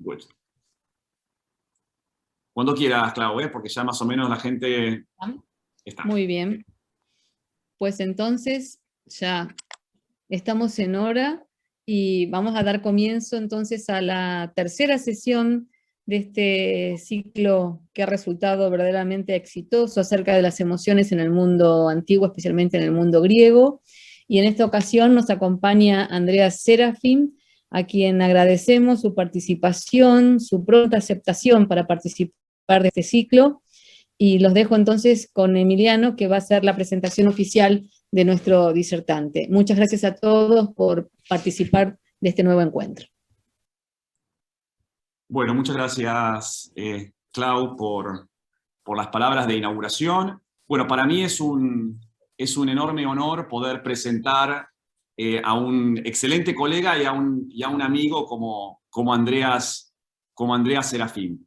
Good. Cuando quieras, Clau, porque ya más o menos la gente está. Muy bien. Pues entonces ya estamos en hora y vamos a dar comienzo entonces a la tercera sesión de este ciclo que ha resultado verdaderamente exitoso acerca de las emociones en el mundo antiguo, especialmente en el mundo griego. Y en esta ocasión nos acompaña Andreas Serafim, a quien agradecemos su participación, su pronta aceptación para participar de este ciclo. Y los dejo entonces con Emiliano, que va a hacer la presentación oficial de nuestro disertante. Muchas gracias a todos por participar de este nuevo encuentro. Bueno, muchas gracias, Clau, por las palabras de inauguración. Bueno, para mí es un enorme honor poder presentar a un excelente colega y a un amigo como Andreas Serafim.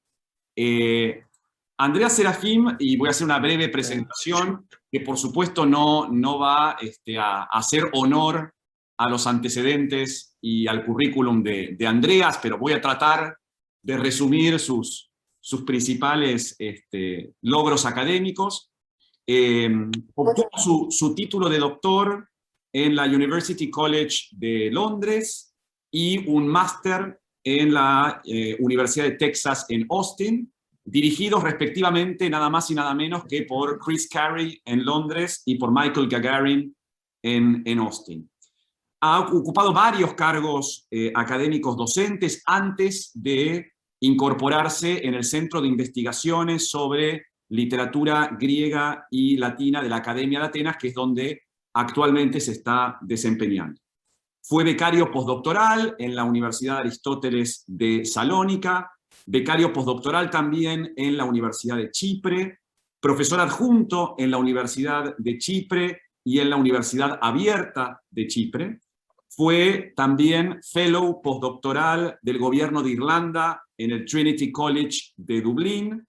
Andreas Serafim, y voy a hacer una breve presentación que por supuesto no va a hacer honor a los antecedentes y al currículum de Andreas, pero voy a tratar de resumir sus principales logros académicos. Obtuvo su título de doctor en la University College de Londres y un máster en la Universidad de Texas en Austin, dirigidos respectivamente nada más y nada menos que por Chris Carey en Londres y por Michael Gagarin en Austin. Ha ocupado varios cargos académicos docentes antes de incorporarse en el Centro de Investigaciones sobre Literatura Griega y Latina de la Academia de Atenas, que es donde actualmente se está desempeñando. Fue becario postdoctoral en la Universidad de Aristóteles de Salónica, becario postdoctoral también en la Universidad de Chipre, profesor adjunto en la Universidad de Chipre y en la Universidad Abierta de Chipre. Fue también fellow postdoctoral del gobierno de Irlanda en el Trinity College de Dublín.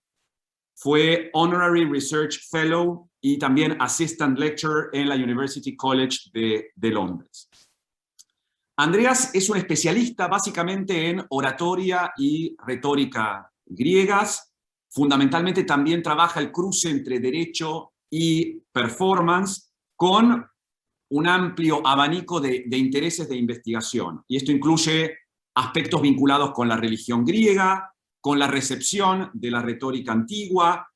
Fue honorary research fellow y también assistant lecturer en la University College de Londres. Andreas es un especialista básicamente en oratoria y retórica griegas. Fundamentalmente también trabaja el cruce entre derecho y performance con un amplio abanico de intereses de investigación. Y esto incluye aspectos vinculados con la religión griega, con la recepción de la retórica antigua,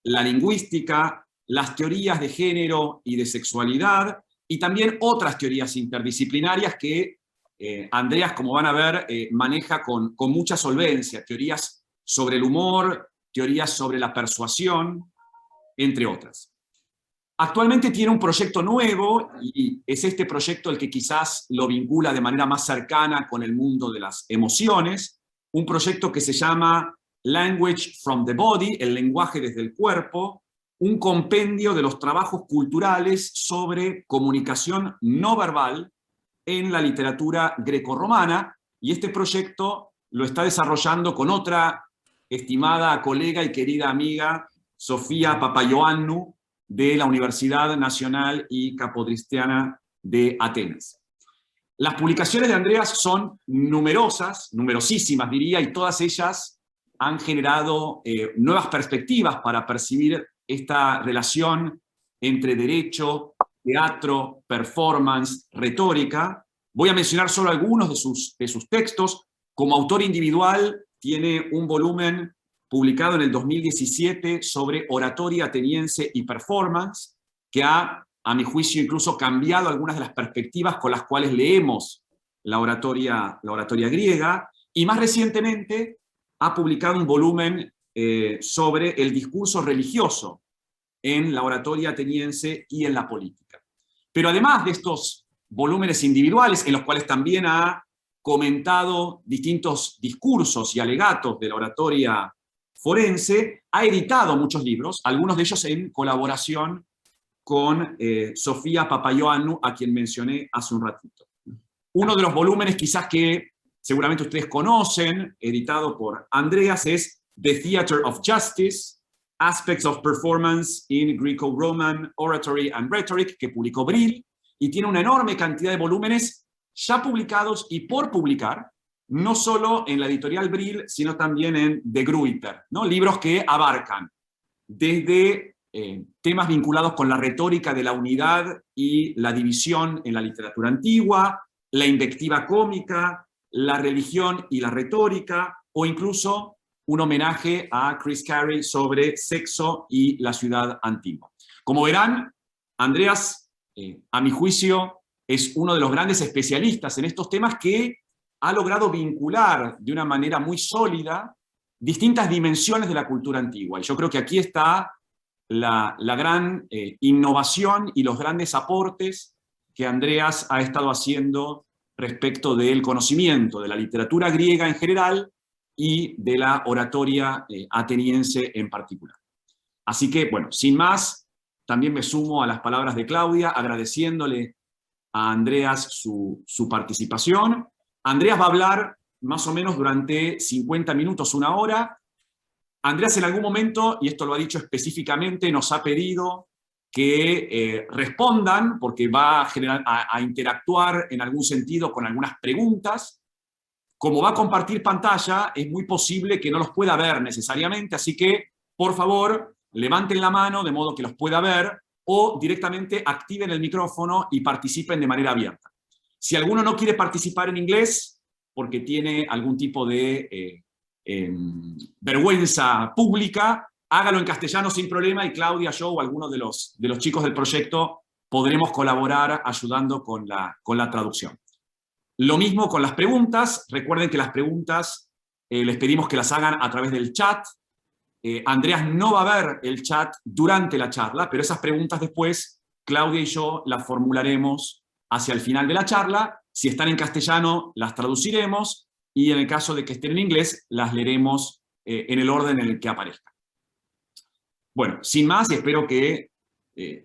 la lingüística, las teorías de género y de sexualidad, y también otras teorías interdisciplinarias que Andreas, como van a ver, maneja con mucha solvencia, teorías sobre el humor, teorías sobre la persuasión, entre otras. Actualmente tiene un proyecto nuevo, y es este proyecto el que quizás lo vincula de manera más cercana con el mundo de las emociones, un proyecto que se llama Language from the Body, el lenguaje desde el cuerpo, un compendio de los trabajos culturales sobre comunicación no verbal en la literatura grecorromana, y este proyecto lo está desarrollando con otra estimada colega y querida amiga, Sofía Papaioannou, de la Universidad Nacional y Capodristiana de Atenas. Las publicaciones de Andreas son numerosas, numerosísimas diría, y todas ellas han generado nuevas perspectivas para percibir esta relación entre derecho, teatro, performance, retórica. Voy a mencionar solo algunos de sus textos. Como autor individual tiene un volumen publicado en el 2017 sobre oratoria ateniense y performance, que ha, a mi juicio, incluso cambiado algunas de las perspectivas con las cuales leemos la oratoria griega, y más recientemente ha publicado un volumen sobre el discurso religioso en la oratoria ateniense y en la política. Pero además de estos volúmenes individuales, en los cuales también ha comentado distintos discursos y alegatos de la oratoria forense, ha editado muchos libros, algunos de ellos en colaboración con Sofía Papaioannou, a quien mencioné hace un ratito. Uno de los volúmenes quizás que seguramente ustedes conocen, editado por Andreas, es The Theatre of Justice, Aspects of Performance in Greco-Roman Oratory and Rhetoric, que publicó Brill, y tiene una enorme cantidad de volúmenes ya publicados y por publicar, no solo en la editorial Brill, sino también en De Gruyter, ¿no? Libros que abarcan desde temas vinculados con la retórica de la unidad y la división en la literatura antigua, la invectiva cómica, la religión y la retórica, o incluso un homenaje a Chris Carey sobre sexo y la ciudad antigua. Como verán, Andreas, a mi juicio, es uno de los grandes especialistas en estos temas que ha logrado vincular de una manera muy sólida distintas dimensiones de la cultura antigua. Y yo creo que aquí está la gran innovación y los grandes aportes que Andreas ha estado haciendo respecto del conocimiento de la literatura griega en general y de la oratoria ateniense en particular. Así que, bueno, sin más, también me sumo a las palabras de Claudia, agradeciéndole a Andreas su participación. Andreas va a hablar más o menos durante 50 minutos, una hora. Andreas en algún momento, y esto lo ha dicho específicamente, nos ha pedido que respondan, porque va a interactuar en algún sentido con algunas preguntas. Como va a compartir pantalla, es muy posible que no los pueda ver necesariamente, así que, por favor, levanten la mano de modo que los pueda ver o directamente activen el micrófono y participen de manera abierta. Si alguno no quiere participar en inglés, porque tiene algún tipo de vergüenza pública, hágalo en castellano sin problema y Claudia, yo o alguno de los chicos del proyecto podremos colaborar ayudando con la traducción. Lo mismo con las preguntas. Recuerden que las preguntas les pedimos que las hagan a través del chat. Andreas no va a ver el chat durante la charla, pero esas preguntas después Claudia y yo las formularemos hacia el final de la charla. Si están en castellano, las traduciremos y en el caso de que estén en inglés, las leeremos en el orden en el que aparezcan. Bueno, sin más, espero que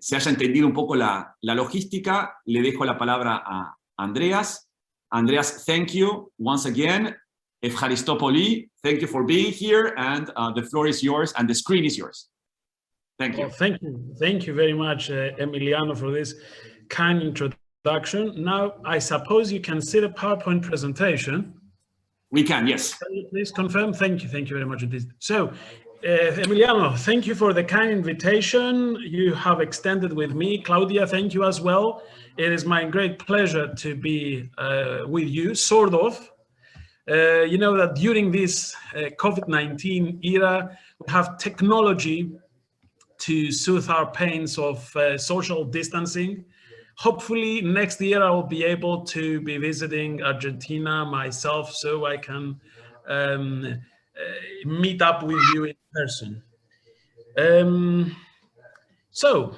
se haya entendido un poco la logística. Le dejo la palabra a Andreas. Andreas, thank you once again. Evharistopoli, thank you for being here, and the floor is yours and the screen is yours. Thank you. Well, thank you very much, Emiliano, for this kind introduction. Now, I suppose you can see the PowerPoint presentation. We can, yes. Can you please confirm? Thank you very much indeed. So, Emiliano, thank you for the kind invitation you have extended with me. Claudia, thank you as well. It is my great pleasure to be with you, sort of. You know that during this COVID-19 era, we have technology to soothe our pains of social distancing. Hopefully next year I will be able to be visiting Argentina myself so I can meet up with you in person. So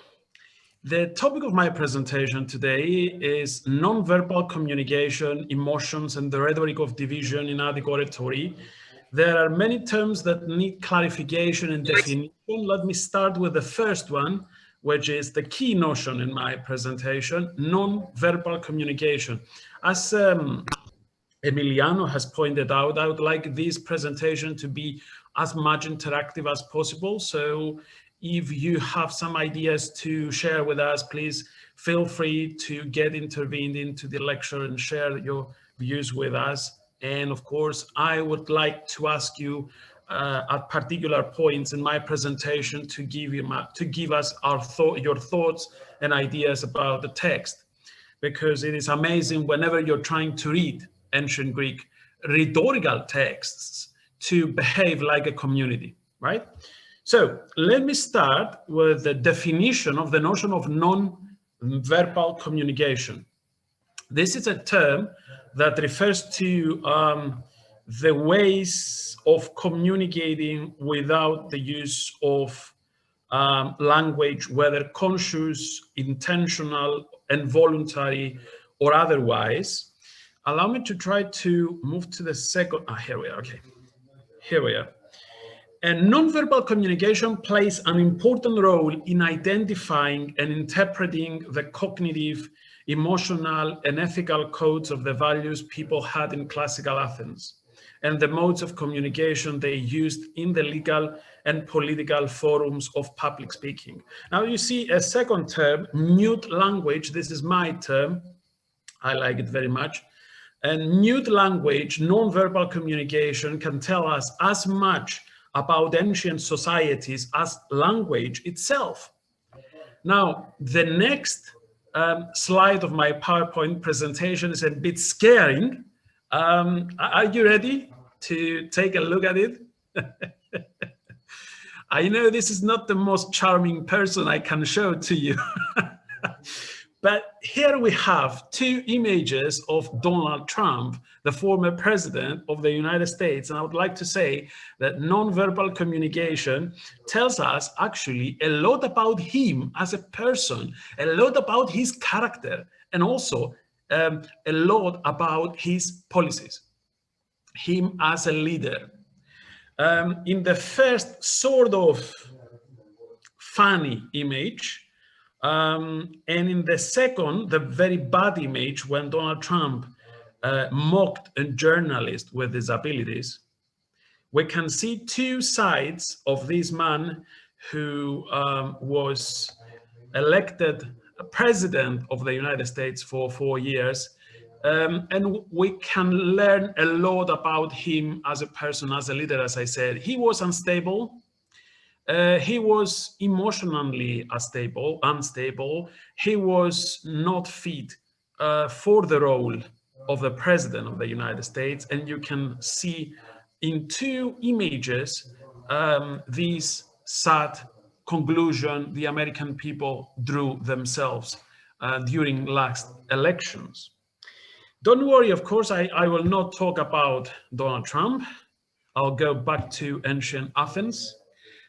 the topic of my presentation today is non-verbal communication, emotions, and the rhetoric of division in Attic oratory. There are many terms that need clarification and definition. Let me start with the first one, which is the key notion in my presentation, non-verbal communication. As Emiliano has pointed out, I would like this presentation to be as much interactive as possible. So if you have some ideas to share with us, please feel free to get intervened into the lecture and share your views with us. And of course, I would like to ask you at particular points in my presentation to give us your thoughts and ideas about the text, because it is amazing whenever you're trying to read ancient Greek rhetorical texts to behave like a community, right? So let me start with the definition of the notion of non-verbal communication. This is a term that refers to the ways of communicating without the use of language, whether conscious, intentional, involuntary, or otherwise. Allow me to try to move to the second. Here we are. Okay, here we are. And nonverbal communication plays an important role in identifying and interpreting the cognitive, emotional, and ethical codes of the values people had in classical Athens and the modes of communication they used in the legal and political forums of public speaking. Now you see a second term, mute language. This is my term. I like it very much. And mute language, non-verbal communication can tell us as much about ancient societies as language itself. Now, the next slide of my PowerPoint presentation is a bit scaring. Are you ready to take a look at it? I know this is not the most charming person I can show to you. But here we have two images of Donald Trump, the former president of the United States. And I would like to say that nonverbal communication tells us actually a lot about him as a person, a lot about his character, and also a lot about his policies, him as a leader. In the first sort of funny image, and in the second, the very bad image, when Donald Trump mocked a journalist with disabilities, we can see two sides of this man who was elected president of the United States for 4 years. And we can learn a lot about him as a person, as a leader. As I said, he was unstable. He was emotionally unstable. He was not fit for the role of the president of the United States. And you can see in two images this sad conclusion the American people drew themselves during last elections. Don't worry, of course, I will not talk about Donald Trump. I'll go back to ancient Athens,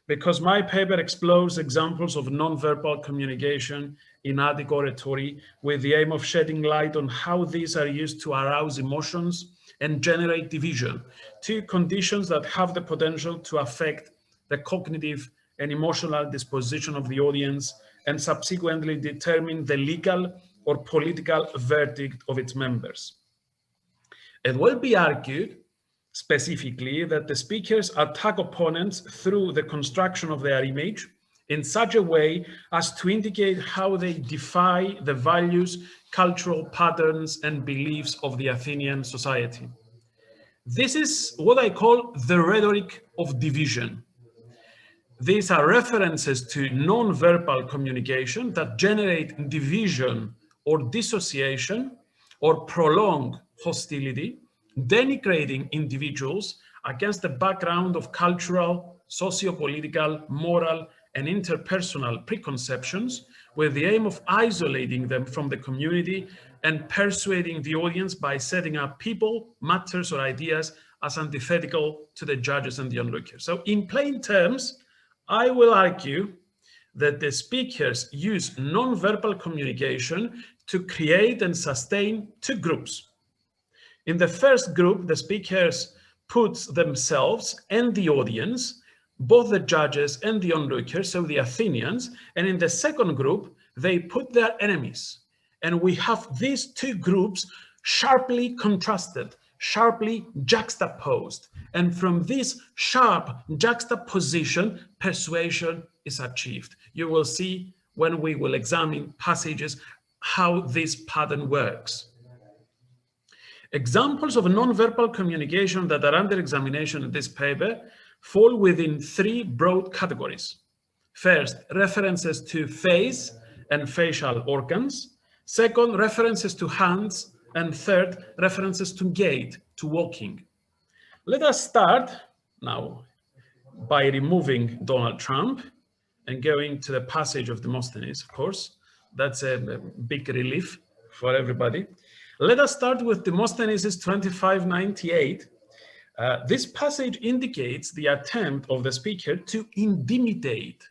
because my paper explores examples of nonverbal communication in Attic oratory with the aim of shedding light on how these are used to arouse emotions and generate division, two conditions that have the potential to affect the cognitive and emotional disposition of the audience and subsequently determine the legal or political verdict of its members. It will be argued specifically that the speakers attack opponents through the construction of their image in such a way as to indicate how they defy the values, cultural patterns, and beliefs of the Athenian society. This is what I call the rhetoric of division. These are references to non-verbal communication that generate division or dissociation or prolong hostility, denigrating individuals against the background of cultural, socio-political, moral, and interpersonal preconceptions with the aim of isolating them from the community and persuading the audience by setting up people, matters, or ideas as antithetical to the judges and the onlookers. So in plain terms, I will argue that the speakers use non-verbal communication to create and sustain two groups. In the first group, the speakers put themselves and the audience, both the judges and the onlookers, so the Athenians, and in the second group, they put their enemies. And we have these two groups sharply contrasted, sharply juxtaposed. And from this sharp juxtaposition, persuasion is achieved. You will see when we will examine passages how this pattern works. Examples of non-verbal communication that are under examination in this paper fall within three broad categories. First, references to face and facial organs. Second, references to hands. And third, references to gait, to walking. Let us start now by removing Donald Trump and going to the passage of Demosthenes, of course. That's a big relief for everybody. Let us start with Demosthenes' 2598. This passage indicates the attempt of the speaker to intimidate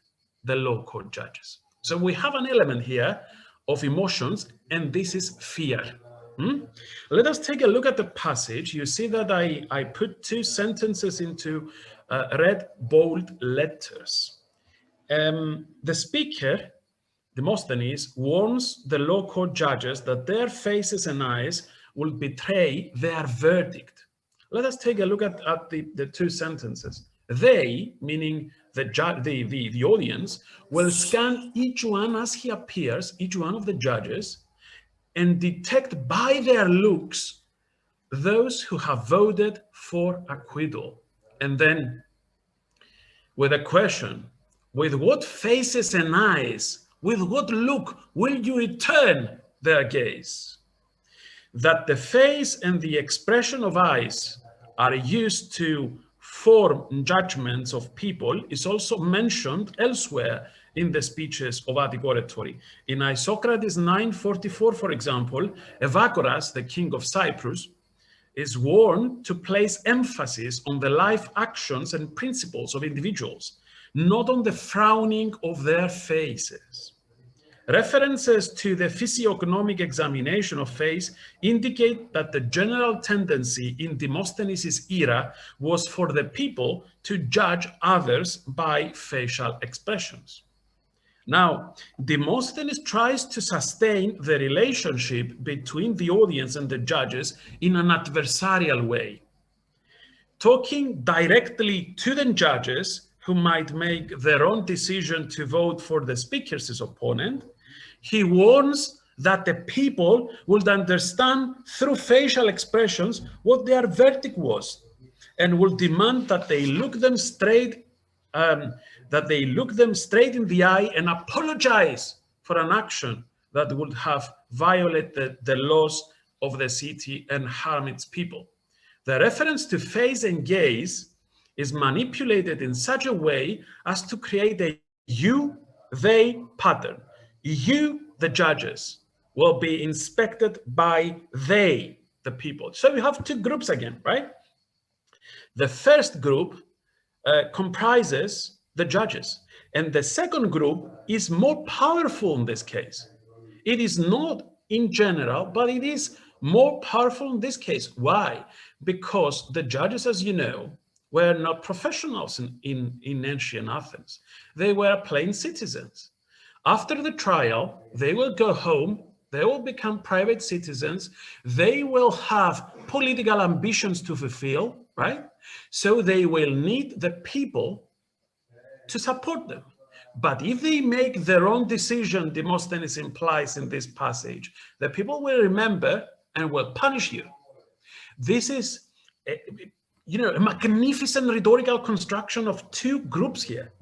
the law court judges. So we have an element here of emotions, and this is fear. Let us take a look at the passage. You see that I put two sentences into red bold letters. The speaker, Demosthenes, warns the law court judges that their faces and eyes will betray their verdict. Let us take a look at the two sentences. They, meaning the audience, will scan each one as he appears, each one of the judges, and detect by their looks those who have voted for acquittal. And then with a question, with what faces and eyes, with what look will you return their gaze? That the face and the expression of eyes are used to form judgments of people is also mentioned elsewhere in the speeches of Attic Oratory. In Isocrates 9:44, for example, Evagorus, the king of Cyprus, is warned to place emphasis on the life actions and principles of individuals, not on the frowning of their faces. References to the physiognomic examination of face indicate that the general tendency in Demosthenes' era was for the people to judge others by facial expressions. Now, Demosthenes tries to sustain the relationship between the audience and the judges in an adversarial way, talking directly to the judges who might make their own decision to vote for the speaker's opponent. He warns that the people would understand through facial expressions what their verdict was, and will demand that they look them straight in the eye and apologize for an action that would have violated the laws of the city and harm its people. The reference to face and gaze is manipulated in such a way as to create a you-they pattern. You, the judges, will be inspected by they, the people. So we have two groups again, right? The first group comprises the judges, and the second group is more powerful in this case. It is not in general, but it is more powerful in this case. Why? Because the judges, as you know, were not professionals in ancient Athens. They were plain citizens. After the trial, they will go home, they will become private citizens, they will have political ambitions to fulfill, right? So they will need the people to support them. But if they make their own decision, Demosthenes implies in this passage, the people will remember and will punish you. This is a magnificent rhetorical construction of two groups here.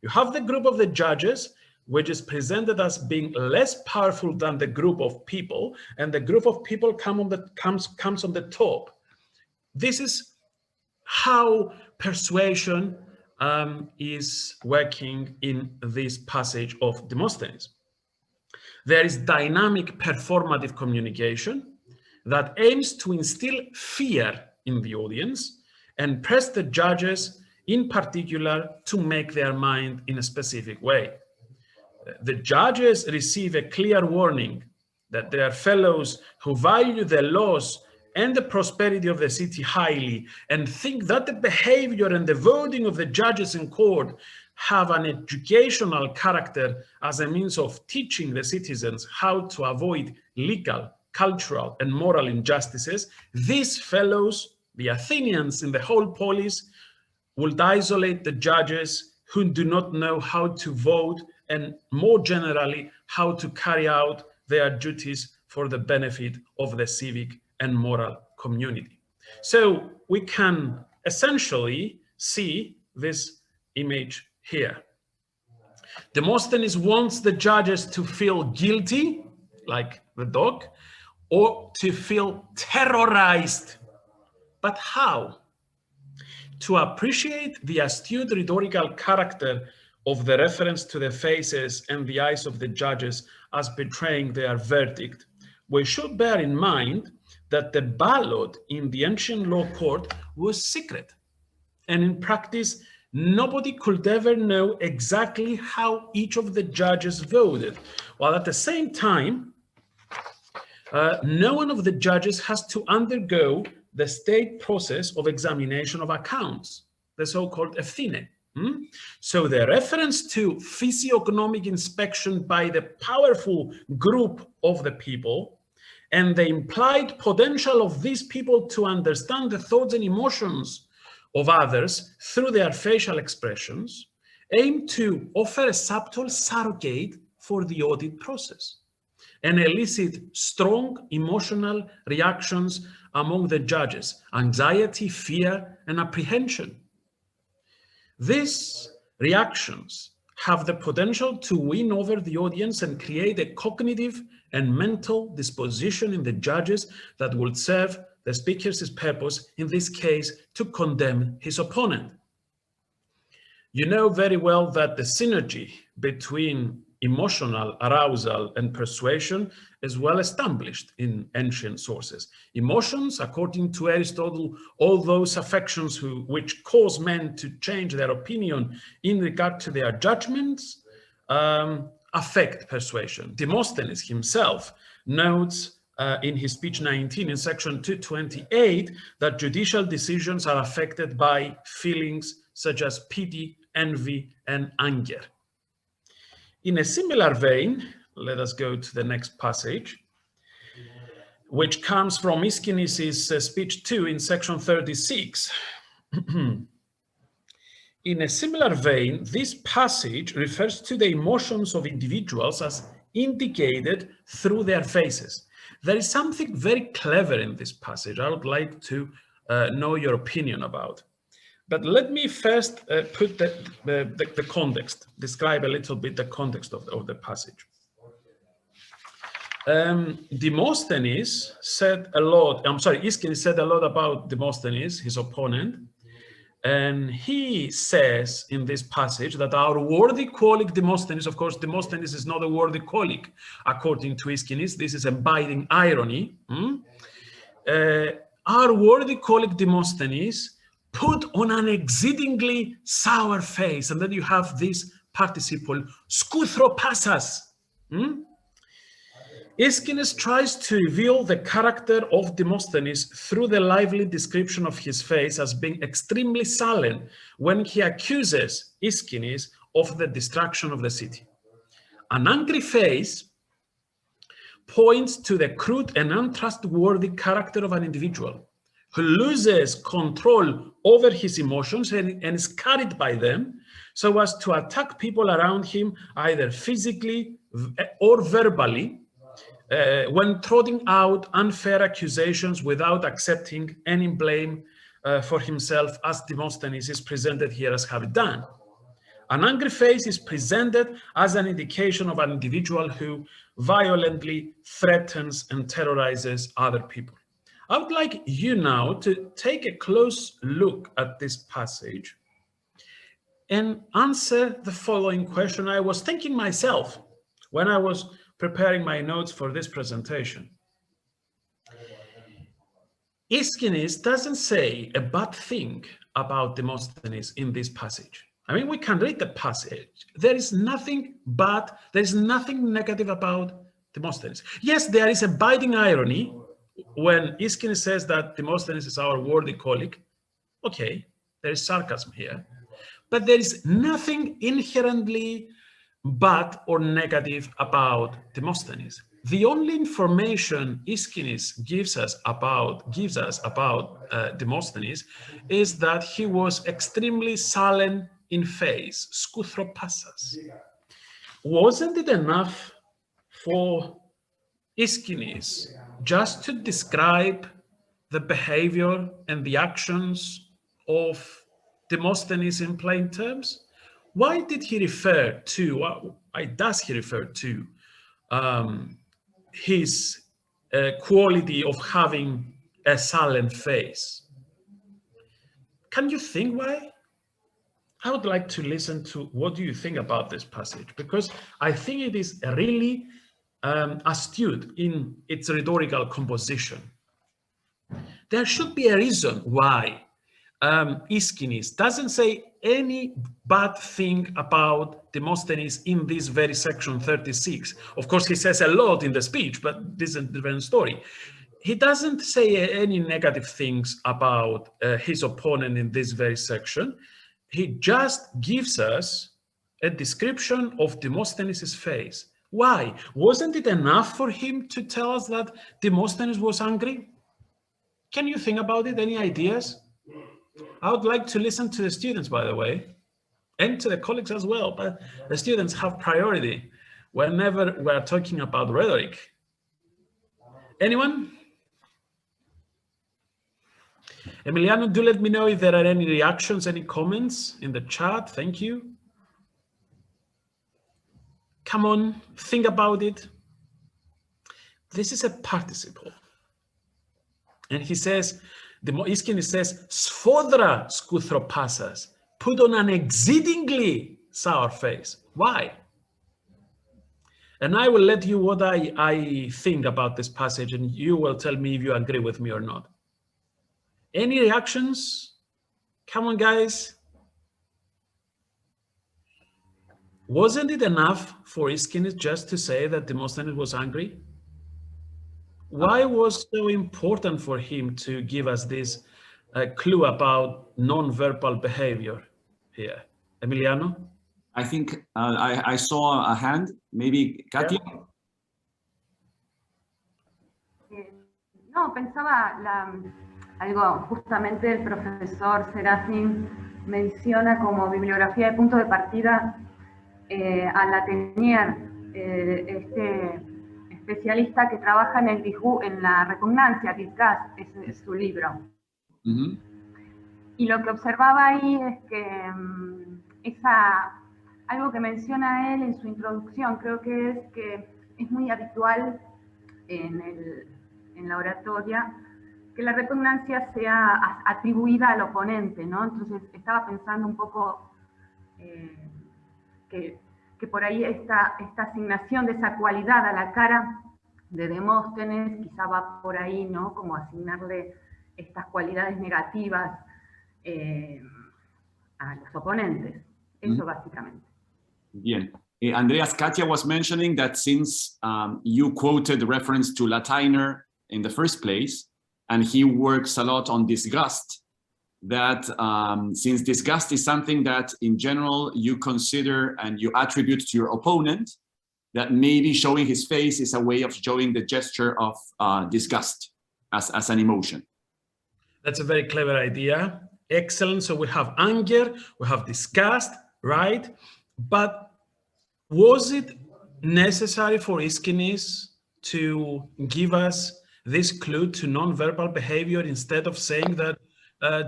You have the group of the judges, which is presented as being less powerful than the group of people, and the group of people comes on the top. This is how persuasion is working in this passage of Demosthenes. There is dynamic performative communication that aims to instill fear in the audience and press the judges in particular to make their mind in a specific way. The judges receive a clear warning that their fellows who value the laws and the prosperity of the city highly and think that the behavior and the voting of the judges in court have an educational character as a means of teaching the citizens how to avoid legal, cultural, and moral injustices. These fellows, the Athenians in the whole polis, will isolate the judges who do not know how to vote and more generally how to carry out their duties for the benefit of the civic and moral community. So we can essentially see this image here. Demosthenes wants the judges to feel guilty, like the dog, or to feel terrorized. But how? To appreciate the astute rhetorical character of the reference to the faces and the eyes of the judges as betraying their verdict, we should bear in mind that the ballot in the ancient law court was secret. And in practice, nobody could ever know exactly how each of the judges voted, while at the same time, no one of the judges has to undergo the state process of examination of accounts, the so-called ευθύνη. So the reference to physiognomic inspection by the powerful group of the people and the implied potential of these people to understand the thoughts and emotions of others through their facial expressions aim to offer a subtle surrogate for the audit process. and elicit strong emotional reactions among the judges: anxiety, fear, and apprehension. These reactions have the potential to win over the audience and create a cognitive and mental disposition in the judges that will serve the speaker's purpose, in this case, to condemn his opponent. You know very well that the synergy between emotional arousal and persuasion is well established in ancient sources. Emotions, according to Aristotle, all those affections which cause men to change their opinion in regard to their judgments, affect persuasion. Demosthenes himself notes in his speech 19 in section 228 that judicial decisions are affected by feelings such as pity, envy, and anger. In a similar vein, let us go to the next passage, which comes from Aeschines' speech 2 in section 36. In a similar vein, this passage refers to the emotions of individuals as indicated through their faces. There is something very clever in this passage I would like to know your opinion about. But let me first put the context, describe a little bit the context of the passage. Demosthenes said a lot, Aeschines said a lot about Demosthenes, his opponent. And he says in this passage that our worthy colleague Demosthenes, of course, Demosthenes is not a worthy colleague, according to Aeschines. This is a biting irony. Our worthy colleague Demosthenes put on an exceedingly sour face, and then you have this participle, skouthropasas. Aeschines tries to reveal the character of Demosthenes through the lively description of his face as being extremely sullen when he accuses Aeschines of the destruction of the city. An angry face points to the crude and untrustworthy character of an individual who loses control over his emotions and is carried by them so as to attack people around him either physically or verbally when trotting out unfair accusations without accepting any blame for himself, as Demosthenes is presented here as having done. An angry face is presented as an indication of an individual who violently threatens and terrorizes other people. I would like you now to take a close look at this passage and answer the following question I was thinking myself when I was preparing my notes for this presentation. Aeschines doesn't say a bad thing about Demosthenes in this passage. I mean, we can read the passage. There is nothing bad, there is nothing negative about Demosthenes. Yes, there is a biting irony when Aeschines says that Demosthenes is our worthy colleague. Okay, there is sarcasm here. But there is nothing inherently bad or negative about Demosthenes. The only information Aeschines gives us about Demosthenes is that he was extremely sullen in face, skouthropasas. Wasn't it enough for Aeschines just to describe the behavior and the actions of Demosthenes in plain terms? Why did he refer to, why does he refer to his quality of having a sullen face? Can you think why? I would like to listen to what do you think about this passage, because I think it is really astute in its rhetorical composition. There should be a reason why Aeschines doesn't say any bad thing about Demosthenes in this very section 36. Of course, he says a lot in the speech, but this is a different story. He doesn't say any negative things about his opponent in this very section. He just gives us a description of Demosthenes' face. Why? Wasn't it enough for him to tell us that Demosthenes was angry? Can you think about it? Any ideas? I would like to listen to the students, by the way, and to the colleagues as well, but the students have priority. whenever we're talking about rhetoric. Anyone? Emiliano, do let me know if there are any reactions, any comments in the chat. Thank you. Come on, think about it. This is a participle. And he says, Ischines says, sfodra skouthropasas, put on an exceedingly sour face. Why? And I will let you what I think about this passage, and you will tell me if you agree with me or not. Any reactions? Come on, guys. Wasn't it enough for Ischines just to say that Demosthenes was angry? Why was it so important for him to give us this clue about non-verbal behavior here? Emiliano? I think I saw a hand, maybe Katia? No, pensaba algo, justamente el profesor Serafim menciona como bibliografía de punto de partida a Latenier, este especialista que trabaja en la repugnancia, disgust, es su libro. Y lo que observaba ahí es que algo que menciona él en su introducción, creo que es muy habitual en la oratoria, que la repugnancia sea atribuida al oponente, ¿no? Entonces estaba pensando un poco que por ahí esta asignación de esa cualidad a la cara de Demóstenes quizá va por ahí, ¿no? Como asignarle estas cualidades negativas a los oponentes. Eso básicamente. Bien. Andreas, Katia was mentioning that since you quoted the reference to Lateiner in the first place, and he works a lot on disgust, that since disgust is something that in general you consider and you attribute to your opponent, that maybe showing his face is a way of showing the gesture of disgust as an emotion. That's a very clever idea. Excellent. So we have anger, we have disgust, right? But was it necessary for Ischines to give us this clue to non-verbal behavior instead of saying that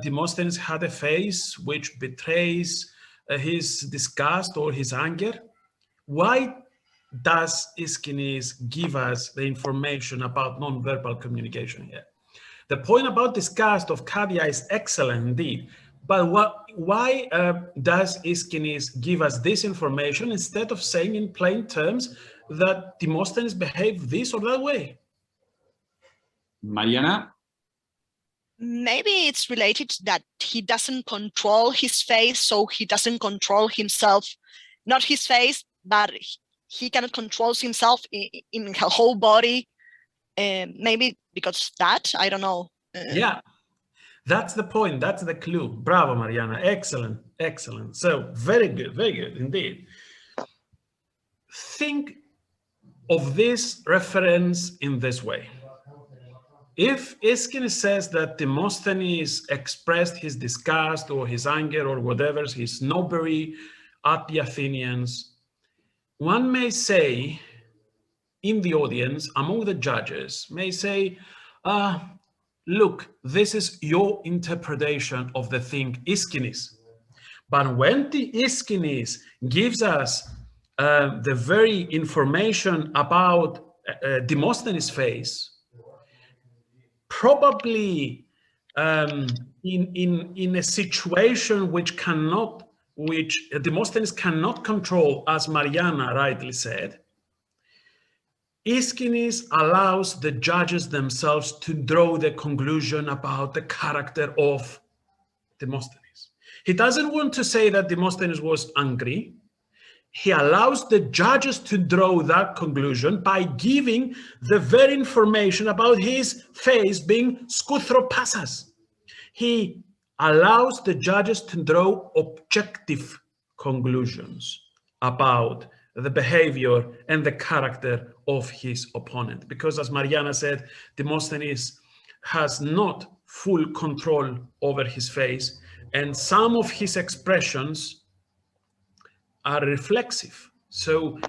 Demosthenes had a face which betrays his disgust or his anger? Why does Ischines give us the information about non-verbal communication here? The point about disgust of Katia is excellent indeed, but why does Ischines give us this information instead of saying in plain terms that Demosthenes behaved this or that way? Mariana? Maybe it's related to that he doesn't control his face, so he doesn't control himself, not his face, but he cannot control himself in her whole body. Maybe because that, I don't know. Yeah, that's the point. That's the clue. Bravo, Mariana. Excellent, excellent. So very good indeed. Think of this reference in this way. If Ischines says that Demosthenes expressed his disgust or his anger or whatever, his snobbery at the Athenians, one may say in the audience, among the judges, may say, look, this is your interpretation of the thing, Ischines. But when the Ischines gives us the very information about Demosthenes' face, probably in a situation which Demosthenes cannot control, as Mariana rightly said, Ischines allows the judges themselves to draw the conclusion about the character of Demosthenes. He doesn't want to say that Demosthenes was angry. He allows the judges to draw that conclusion by giving the very information about his face being skouthropasas. He allows the judges to draw objective conclusions about the behavior and the character of his opponent. Because as Mariana said, Demosthenes has not full control over his face, and some of his expressions are reflexive. So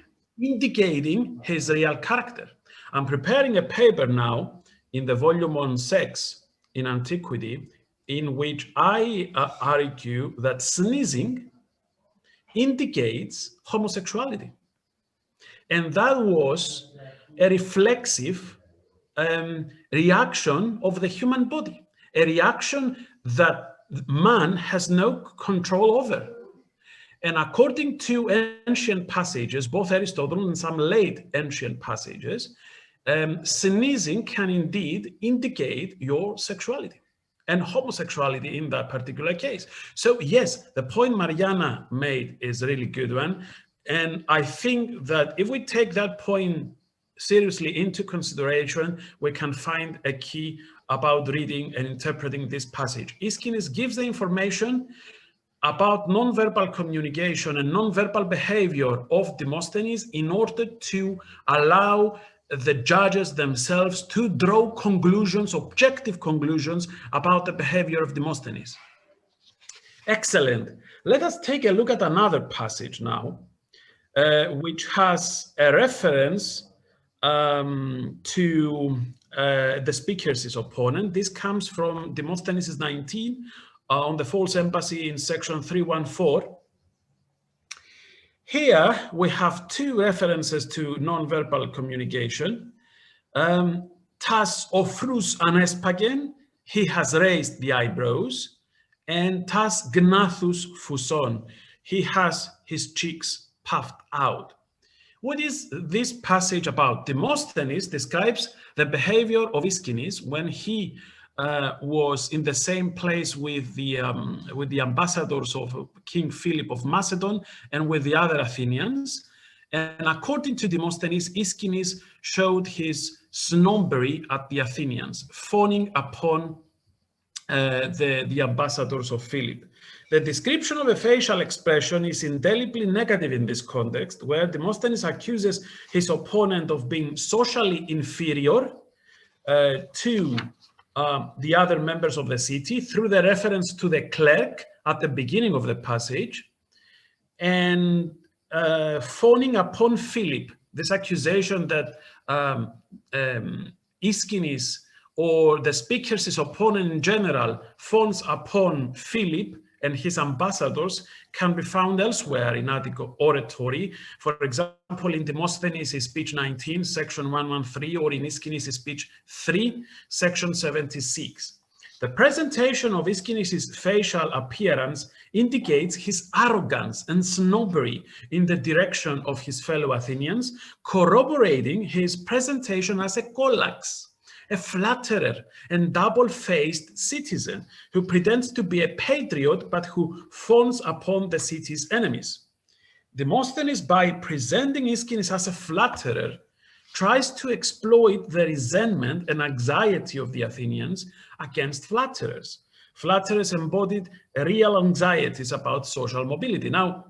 indicating his real character. I'm preparing a paper now in the volume on sex in antiquity, in which I argue that sneezing indicates homosexuality. And that was a reflexive reaction of the human body, a reaction that man has no control over. And according to ancient passages, both Aristotle and some late ancient passages, sneezing can indeed indicate your sexuality and homosexuality in that particular case. So yes, the point Mariana made is a really good one. And I think that if we take that point seriously into consideration, we can find a key about reading and interpreting this passage. Aeschines gives the information about nonverbal communication and nonverbal behavior of Demosthenes in order to allow the judges themselves to draw conclusions, objective conclusions about the behavior of Demosthenes. Excellent. Let us take a look at another passage now, which has a reference to the speaker's opponent. This comes from Demosthenes 19 on the false embassy in section 314. Here we have two references to non-verbal communication. Tas ofrus anespagen, he has raised the eyebrows, and tas gnathus fuson, he has his cheeks puffed out. What is this passage about? Demosthenes describes the behavior of Aeschines when he was in the same place with the ambassadors of King Philip of Macedon and with the other Athenians. And according to Demosthenes, Aeschines showed his snobbery at the Athenians, fawning upon the ambassadors of Philip. The description of a facial expression is indelibly negative in this context, where Demosthenes accuses his opponent of being socially inferior to the other members of the city through the reference to the clerk at the beginning of the passage, and fawning upon Philip, this accusation that Aeschines or the speaker's opponent in general fawns upon Philip and his ambassadors can be found elsewhere in Attic Oratory. For example, in Demosthenes' speech 19, section 113, or in Aeschines' speech 3, section 76. The presentation of Aeschines' facial appearance indicates his arrogance and snobbery in the direction of his fellow Athenians, corroborating his presentation as a kolax, a flatterer and double-faced citizen who pretends to be a patriot but who fawns upon the city's enemies. Demosthenes, by presenting Aeschines as a flatterer, tries to exploit the resentment and anxiety of the Athenians against flatterers. Flatterers embodied real anxieties about social mobility. Now,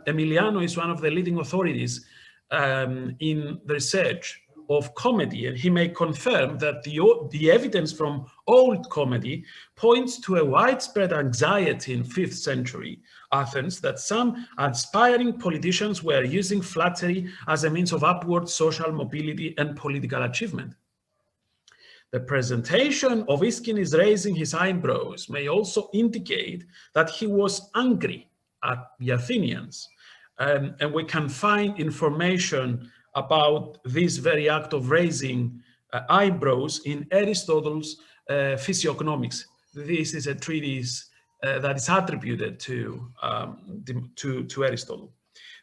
Emiliano is one of the leading authorities in the research of comedy, and he may confirm that the evidence from old comedy points to a widespread anxiety in 5th century Athens that some aspiring politicians were using flattery as a means of upward social mobility and political achievement. The presentation of Aeschines raising his eyebrows may also indicate that he was angry at the Athenians, and we can find information about this very act of raising eyebrows in Aristotle's Physiognomics. This is a treatise that is attributed to Aristotle.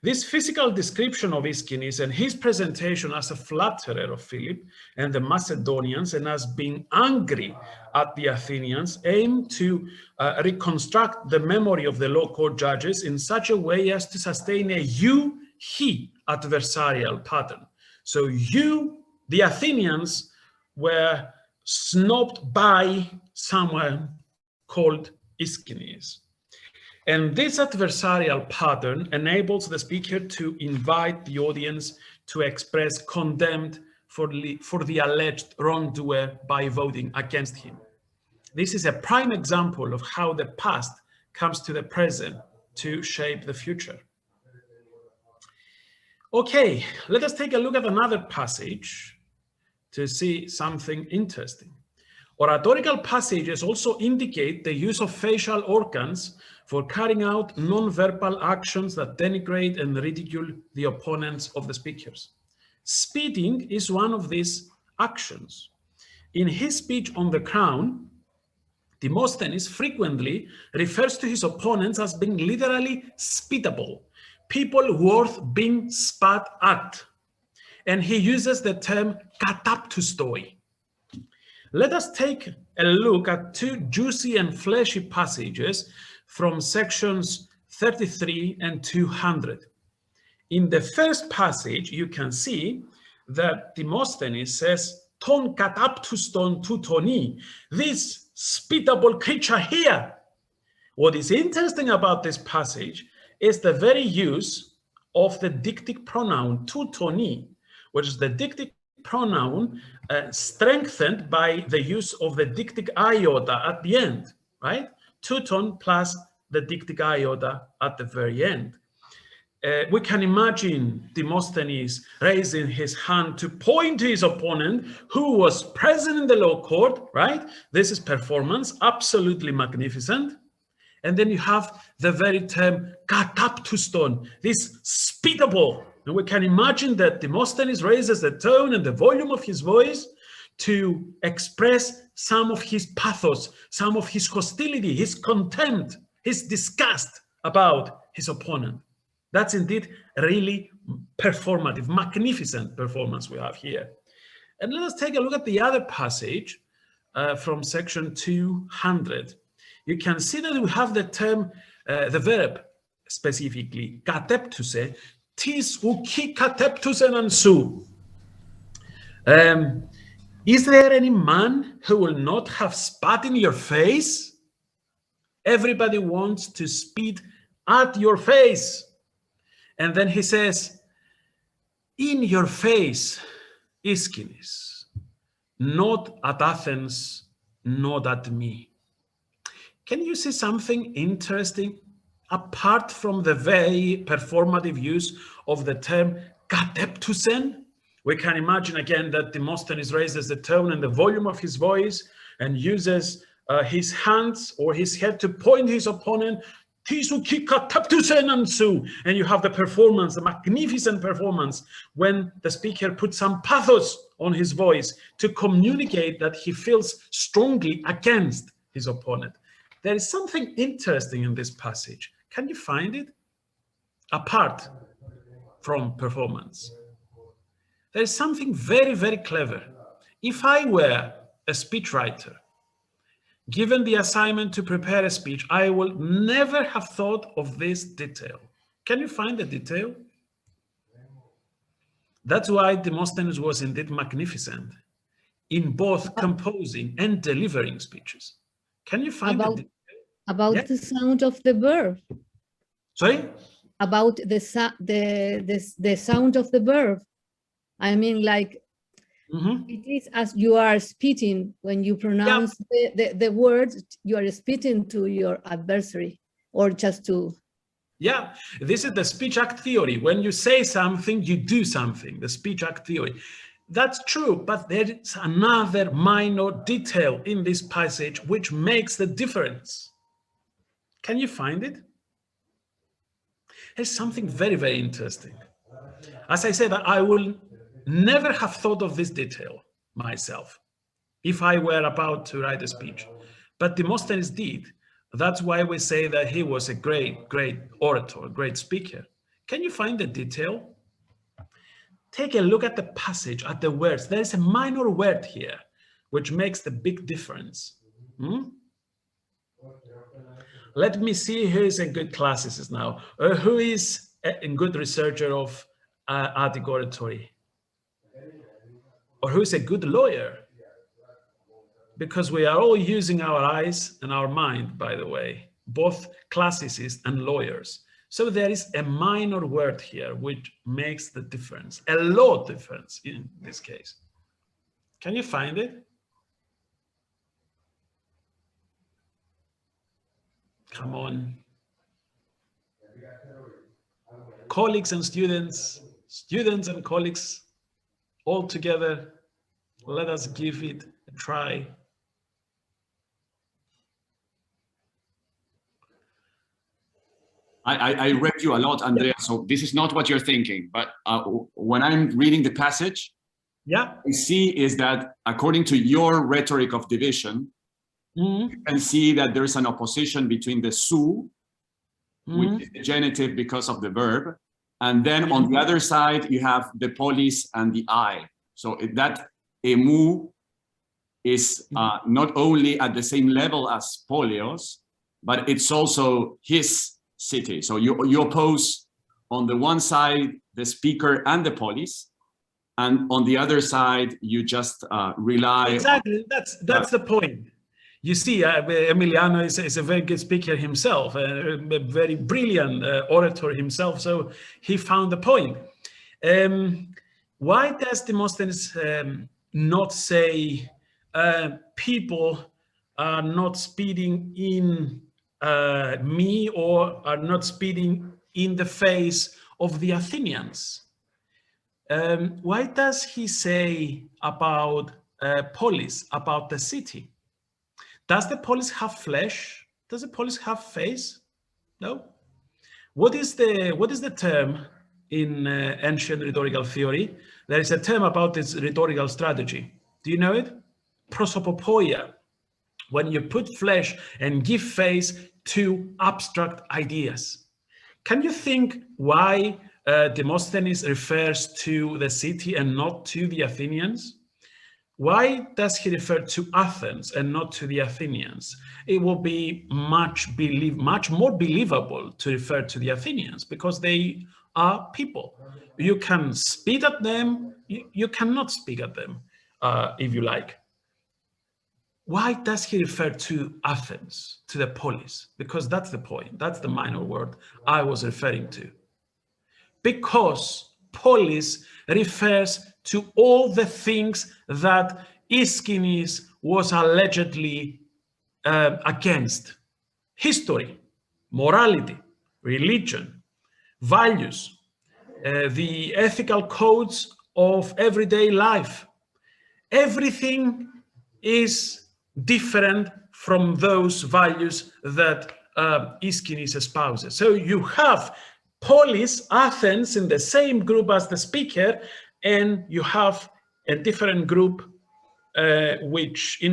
This physical description of Aeschines and his presentation as a flatterer of Philip and the Macedonians and as being angry at the Athenians aim to reconstruct the memory of the law court judges in such a way as to sustain a you-he adversarial pattern. So the Athenians, were snubbed by someone called Aeschines. And this adversarial pattern enables the speaker to invite the audience to express contempt for the alleged wrongdoer by voting against him. This is a prime example of how the past comes to the present to shape the future. Okay, let us take a look at another passage to see something interesting. Oratorical passages also indicate the use of facial organs for carrying out non-verbal actions that denigrate and ridicule the opponents of the speakers. Spitting is one of these actions. In his speech on the crown, Demosthenes frequently refers to his opponents as being literally spittable, people worth being spat at. And he uses the term kataptustoi. Let us take a look at two juicy and fleshy passages from sections 33 and 200. In the first passage, you can see that Demosthenes says, ton kataptuston tutoni, this spittable creature here. What is interesting about this passage is the very use of the dictic pronoun tutoni, which is the dictic pronoun strengthened by the use of the dictic iota at the end, right? Tuton plus the dictic iota at the very end. We can imagine Demosthenes raising his hand to point to his opponent who was present in the law court, right? This is performance, absolutely magnificent. And then you have the very term kataptuston, this spittable. And we can imagine that Demosthenes raises the tone and the volume of his voice to express some of his pathos, some of his hostility, his contempt, his disgust about his opponent. That's indeed really performative, magnificent performance we have here. And let us take a look at the other passage from section 200. You can see that we have the term, the verb specifically, kateptuse, tis uki kateptusen ansu. Is there any man who will not have spat in your face? Everybody wants to spit at your face. And then he says, in your face, Ischines, not at Athens, not at me. Can you see something interesting? Apart from the very performative use of the term kateptusen, we can imagine again that Demosthenes raises the tone and the volume of his voice and uses his hands or his head to point his opponent. And you have the performance, the magnificent performance, when the speaker puts some pathos on his voice to communicate that he feels strongly against his opponent. There is something interesting in this passage. Can you find it? Apart from performance, there is something very, very clever. If I were a speechwriter, given the assignment to prepare a speech, I will never have thought of this detail. Can you find the detail? That's why Demosthenes was indeed magnificent in both composing and delivering speeches. Can you find the detail? About the sound of the verb. Sorry? About the sound of the verb. I mean, like, it is as you are spitting when you pronounce the words, you are spitting to your adversary or just to. Yeah, this is the speech act theory. When you say something, you do something, the speech act theory. That's true, but there is another minor detail in this passage which makes the difference. Can you find it? There's something very, very interesting. As I said, I will never have thought of this detail myself if I were about to write a speech. But Demosthenes did. That's why we say that he was a great, great orator, a great speaker. Can you find the detail? Take a look at the passage, at the words. There is a minor word here, which makes the big difference. Let me see who is a good classicist now, or who is a good researcher of Attic oratory, or who is a good lawyer, because we are all using our eyes and our mind, by the way, both classicists and lawyers. So there is a minor word here which makes the difference, a lot difference in this case. Can you find it? Come on. Colleagues and students, students and colleagues all together, let us give it a try. I read you a lot, Andreas, so this is not what you're thinking, but when I'm reading the passage, I see is that according to your rhetoric of division, you can see that there's an opposition between the su, which is the genitive because of the verb, and then on the other side, you have the polis and the I. So that emu is not only at the same level as polios, but it's also his city. So you oppose on the one side the speaker and the polis, and on the other side you just rely. Exactly, that's the point. You see, Emiliano is a very good speaker himself, a very brilliant orator himself. So he found the point. Why does Demosthenes not say people are not speeding in me or are not speeding in the face of the Athenians? Why does he say about polis, about the city? Does the polis have flesh? Does the polis have face? No. What is the term in ancient rhetorical theory? There is a term about this rhetorical strategy. Do you know it? Prosopopoia. When you put flesh and give face to abstract ideas. Can you think why Demosthenes refers to the city and not to the Athenians? Why does he refer to Athens and not to the Athenians? It will be much more believable to refer to the Athenians because they are people. You can spit at them, you cannot speak at them if you like. Why does he refer to Athens, to the polis? Because that's the point, that's the minor word I was referring to. Because polis refers to all the things that Aeschines was allegedly against. History, morality, religion, values, the ethical codes of everyday life. Everything is different from those values that Aeschines espouses. So you have polis, Athens, in the same group as the speaker, and you have a different group in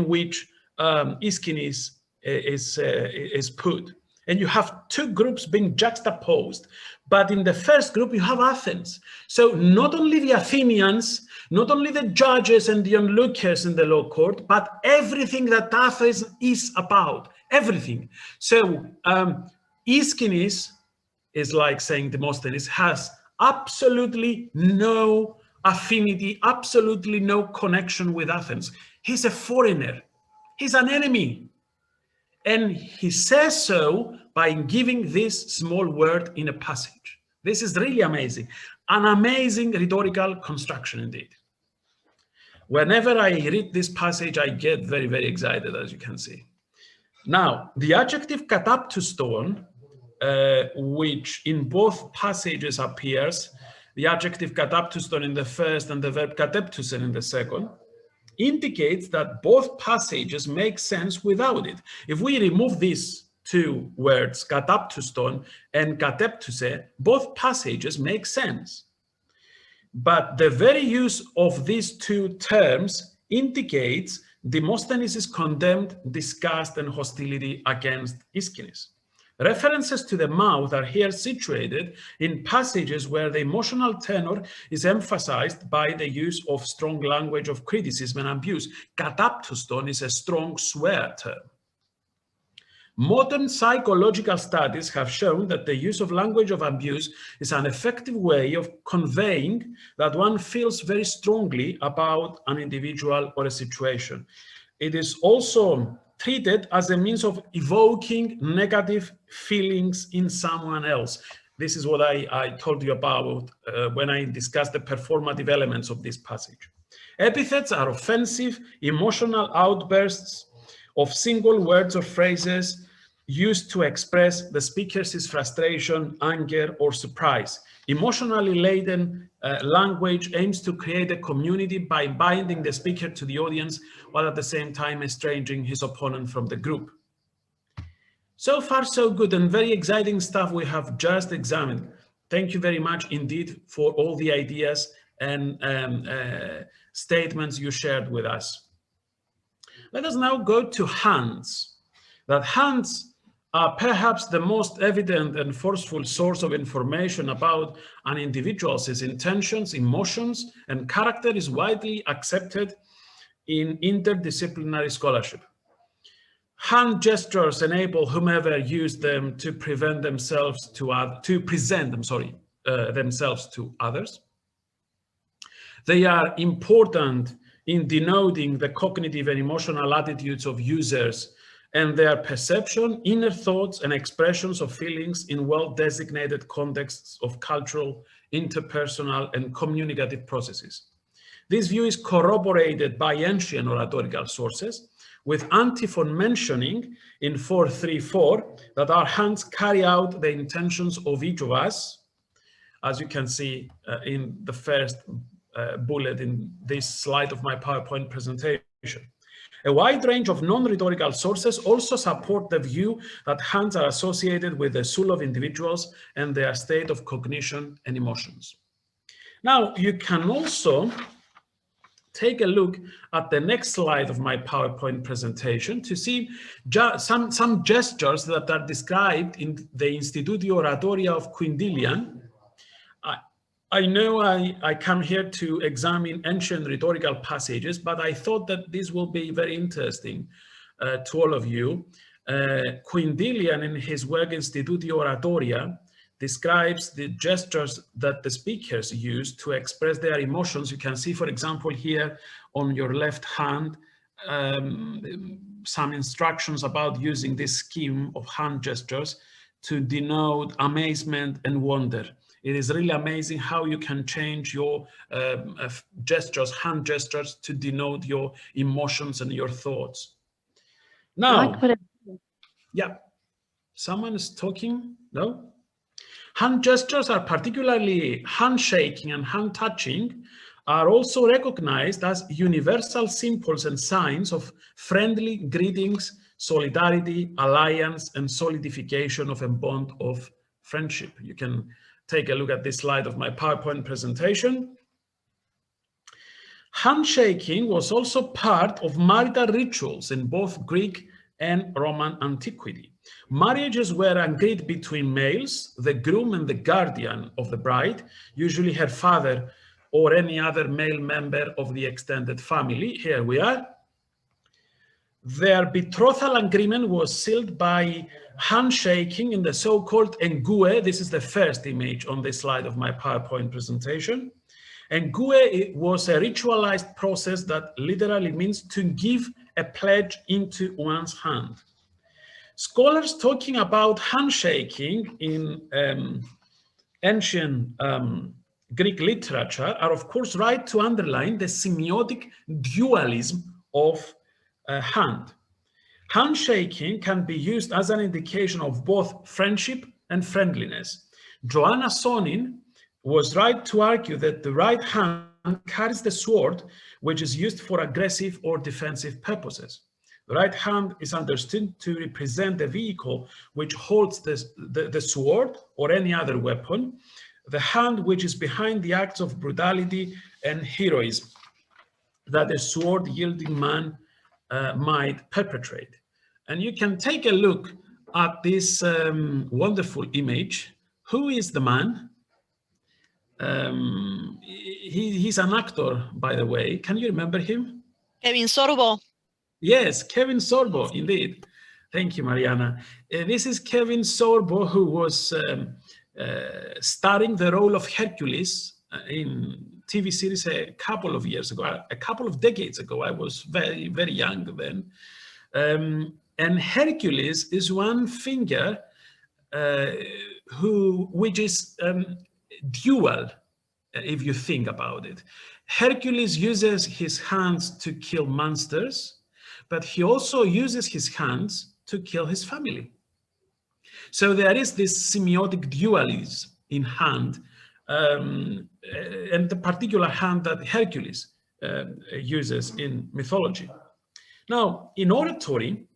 which Aeschines is put. And you have two groups being juxtaposed. But in the first group, you have Athens. So not only the Athenians, not only the judges and the onlookers in the law court, but everything that Athens is about, everything. So Aeschines is like saying Demosthenes has absolutely no affinity, absolutely no connection with Athens. He's a foreigner. He's an enemy. And he says so by giving this small word in a passage. This is really amazing. An amazing rhetorical construction indeed. Whenever I read this passage, I get very, very excited, as you can see. Now, the adjective kataptuston, which in both passages appears, the adjective kataptuston in the first and the verb kateptusen in the second, indicates that both passages make sense without it. If we remove these two words, kataptuston and kateptuse, both passages make sense. But the very use of these two terms indicates Demosthenes' condemned disgust and hostility against Aeschines. References to the mouth are here situated in passages where the emotional tenor is emphasized by the use of strong language of criticism and abuse. Kataptuston is a strong swear term. Modern psychological studies have shown that the use of language of abuse is an effective way of conveying that one feels very strongly about an individual or a situation. It is also treated as a means of evoking negative feelings in someone else. This is what I told you about when I discussed the performative elements of this passage. Epithets are offensive, emotional outbursts of single words or phrases used to express the speaker's frustration, anger, or surprise. Emotionally laden language aims to create a community by binding the speaker to the audience, while at the same time estranging his opponent from the group. So far, so good, and very exciting stuff we have just examined. Thank you very much indeed for all the ideas and statements you shared with us. Let us now go to hands. That hands are perhaps the most evident and forceful source of information about an individual's intentions, emotions, and character is widely accepted in interdisciplinary scholarship. Hand gestures enable whomever used them to present themselves to others. They are important in denoting the cognitive and emotional attitudes of users and their perception, inner thoughts, and expressions of feelings in well-designated contexts of cultural, interpersonal, and communicative processes. This view is corroborated by ancient oratorical sources, with Antiphon mentioning in 434 that our hands carry out the intentions of each of us, as you can see in the first bullet in this slide of my PowerPoint presentation. A wide range of non-rhetorical sources also support the view that hands are associated with the soul of individuals and their state of cognition and emotions. Now, you can also take a look at the next slide of my PowerPoint presentation to see some gestures that are described in the Institutio Oratoria of Quindilian. I know I come here to examine ancient rhetorical passages, but I thought that this will be very interesting to all of you. Quindilian, in his work Institutio Oratoria, describes the gestures that the speakers use to express their emotions. You can see, for example, here on your left hand, some instructions about using this scheme of hand gestures to denote amazement and wonder. It is really amazing how you can change your gestures, hand gestures, to denote your emotions and your thoughts. Now, yeah, someone is talking, no? Hand gestures are particularly handshaking and hand touching are also recognized as universal symbols and signs of friendly greetings, solidarity, alliance, and solidification of a bond of friendship. You can take a look at this slide of my PowerPoint presentation. Handshaking was also part of marital rituals in both Greek and Roman antiquity. Marriages were agreed between males, the groom and the guardian of the bride, usually her father or any other male member of the extended family. Here we are. Their betrothal agreement was sealed by handshaking in the so-called engue. This is the first image on this slide of my PowerPoint presentation. Engue was a ritualized process that literally means to give a pledge into one's hand. Scholars talking about handshaking in ancient Greek literature are, of course, right to underline the semiotic dualism of hand. Handshaking can be used as an indication of both friendship and friendliness. Joanna Sonin was right to argue that the right hand carries the sword, which is used for aggressive or defensive purposes. The right hand is understood to represent the vehicle which holds the sword or any other weapon, the hand which is behind the acts of brutality and heroism that a sword-yielding man might perpetrate. And you can take a look at this wonderful image. Who is the man? He's an actor, by the way. Can you remember him? Kevin Sorbo. Yes, Kevin Sorbo, indeed. Thank you, Mariana. This is Kevin Sorbo, who was starring the role of Hercules in TV series a couple of years ago, a couple of decades ago. I was very, very young then. And Hercules is one figure which is dual, if you think about it. Hercules uses his hands to kill monsters, but he also uses his hands to kill his family. So there is this semiotic dualism in hand and the particular hand that Hercules uses in mythology. Now, in oratory,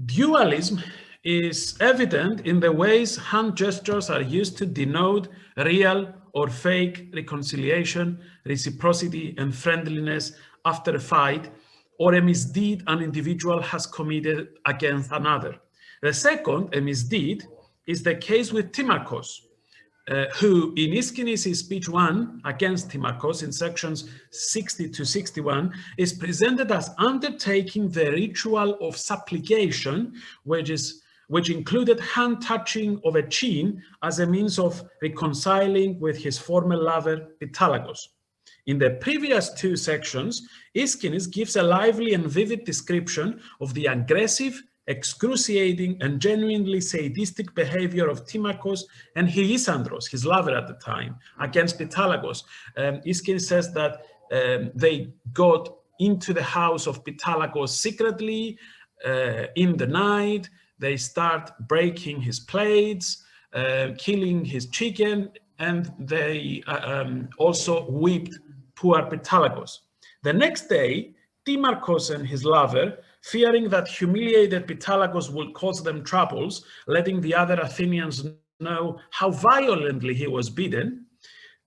dualism is evident in the ways hand gestures are used to denote real or fake reconciliation, reciprocity, and friendliness after a fight or a misdeed an individual has committed against another. The second, a misdeed, is the case with Timarchus, who in Aeschines' speech 1 against Timarchus in sections 60 to 61 is presented as undertaking the ritual of supplication, which included hand touching of a chin as a means of reconciling with his former lover Pitalagos. In the previous two sections, Aeschines gives a lively and vivid description of the aggressive, excruciating, and genuinely sadistic behavior of Timarchus and Hygisandros, his lover at the time, against Pitalagos. Aeschines says that they got into the house of Pitalagos secretly in the night. They start breaking his plates, killing his chicken, and they also whipped poor Pitalagos. The next day, Timarchus and his lover, fearing that humiliated Pitalagos would cause them troubles, letting the other Athenians know how violently he was beaten,